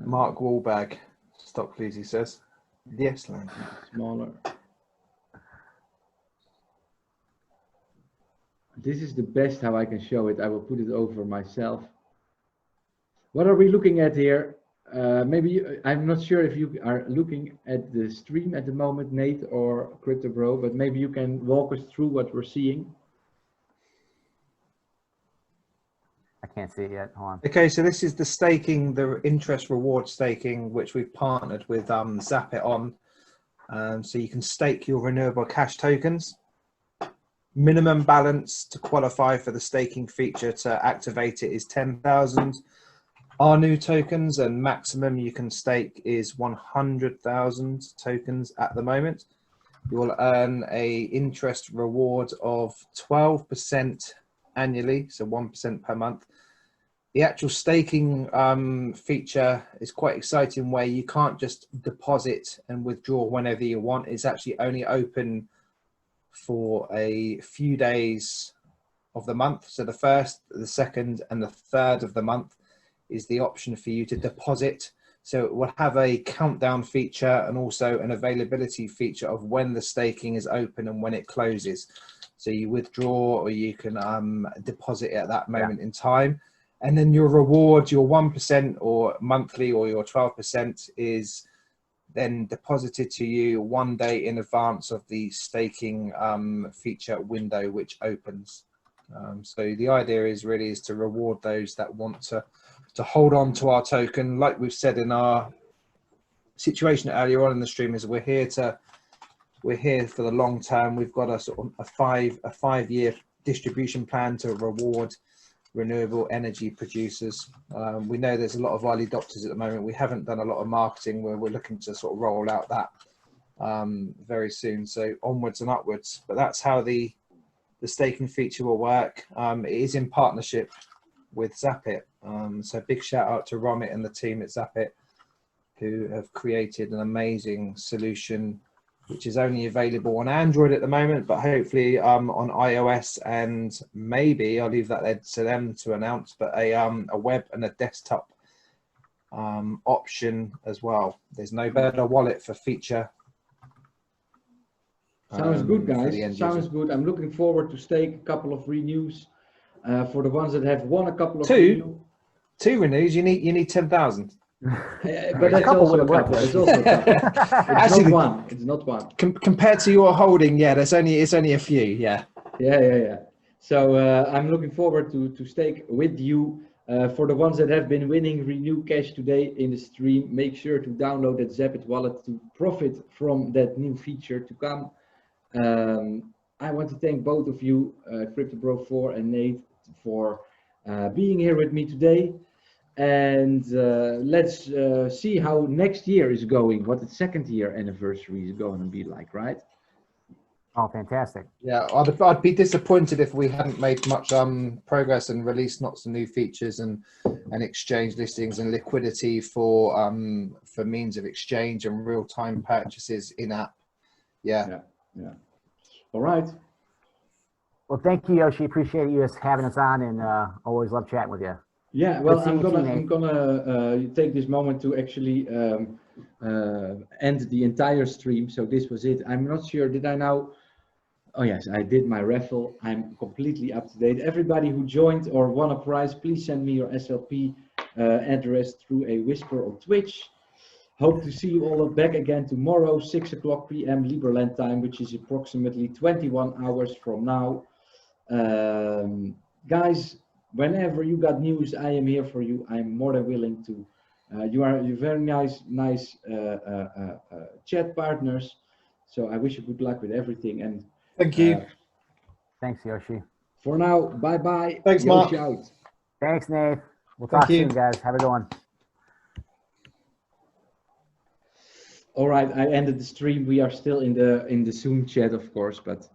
Mark Wahlberg, stop please, he says. Yes, Lang. Smaller. This is the best how I can show it. I will put it over myself. What are we looking at here? I'm not sure if you are looking at the stream at the moment, Nate or Crypto Bro, but maybe you can walk us through what we're seeing. I can't see it yet. Hold on. Okay, so this is the staking, the interest reward staking, which we've partnered with Zapit on. So you can stake your renewable cash tokens. Minimum balance to qualify for the staking feature to activate it is 10,000 RNU tokens, and maximum you can stake is 100,000 tokens at the moment. You will earn a interest reward of 12% annually, so 1% per month. The actual staking feature is quite exciting, where you can't just deposit and withdraw whenever you want. It's actually only open for a few days of the month. So the first, the second, and the third of the month is the option for you to deposit. So it will have a countdown feature and also an availability feature of when the staking is open and when it closes. So you withdraw or you can deposit at that moment in time. And then your reward, your 1% or monthly or your 12% is then deposited to you 1 day in advance of the staking feature window, which opens. So the idea is really to reward those that want to hold on to our token. Like we've said in our situation earlier on in the stream, is we're here for the long term. We've got a sort of a five-year distribution plan to reward renewable energy producers. We know there's a lot of early adopters at the moment. We haven't done a lot of marketing where we're looking to sort of roll out that very soon. So onwards and upwards, but that's how the staking feature will work. It is in partnership with Zapit. So big shout out to Romit and the team at Zapit, who have created an amazing solution, which is only available on Android at the moment, but hopefully on iOS, and maybe I'll leave that to them to announce, but a web and a desktop option as well. There's no better wallet for feature. Sounds good, guys. Sounds good. I'm looking forward to stake a couple of renews. For the ones that have won a couple of two renews, you need 10,000. But that's also a couple. It's also a couple. It's not one. It's not one. Compared to your holding, yeah, it's only a few. Yeah. So I'm looking forward to stake with you. For the ones that have been winning RENEWABLE.CASH today in the stream, make sure to download that Zapit wallet to profit from that new feature to come. I want to thank both of you, CryptoBro4 and Nate, for being here with me today. And let's see how next year is going, what the second year anniversary is going to be like, right? Oh, fantastic. Yeah, I'd be disappointed if we hadn't made much progress and released lots of new features and exchange listings and liquidity for means of exchange and real-time purchases in-app. Yeah. All right. Well, thank you, Yoshi. Appreciate you having us on, and always love chatting with you. Yeah, well, I'm gonna take this moment to actually end the entire stream. So this was it. I'm not sure, did I now? Oh yes, I did my raffle. I'm completely up to date. Everybody who joined or won a prize, please send me your SLP address through a whisper on Twitch. Hope to see you all back again tomorrow, 6 o'clock p.m. Liberland time, which is approximately 21 hours from now. Guys, whenever you got news, I am here for you. I'm more than willing to. You're very nice chat partners. So I wish you good luck with everything. And Thank you. Thanks, Yoshi. For now, bye-bye. Thanks, Yoshi Mark. out. Thanks, Nate. We'll Thank talk you. soon, guys. Have a good one. All right, I ended the stream. We are still in the Zoom chat, of course, but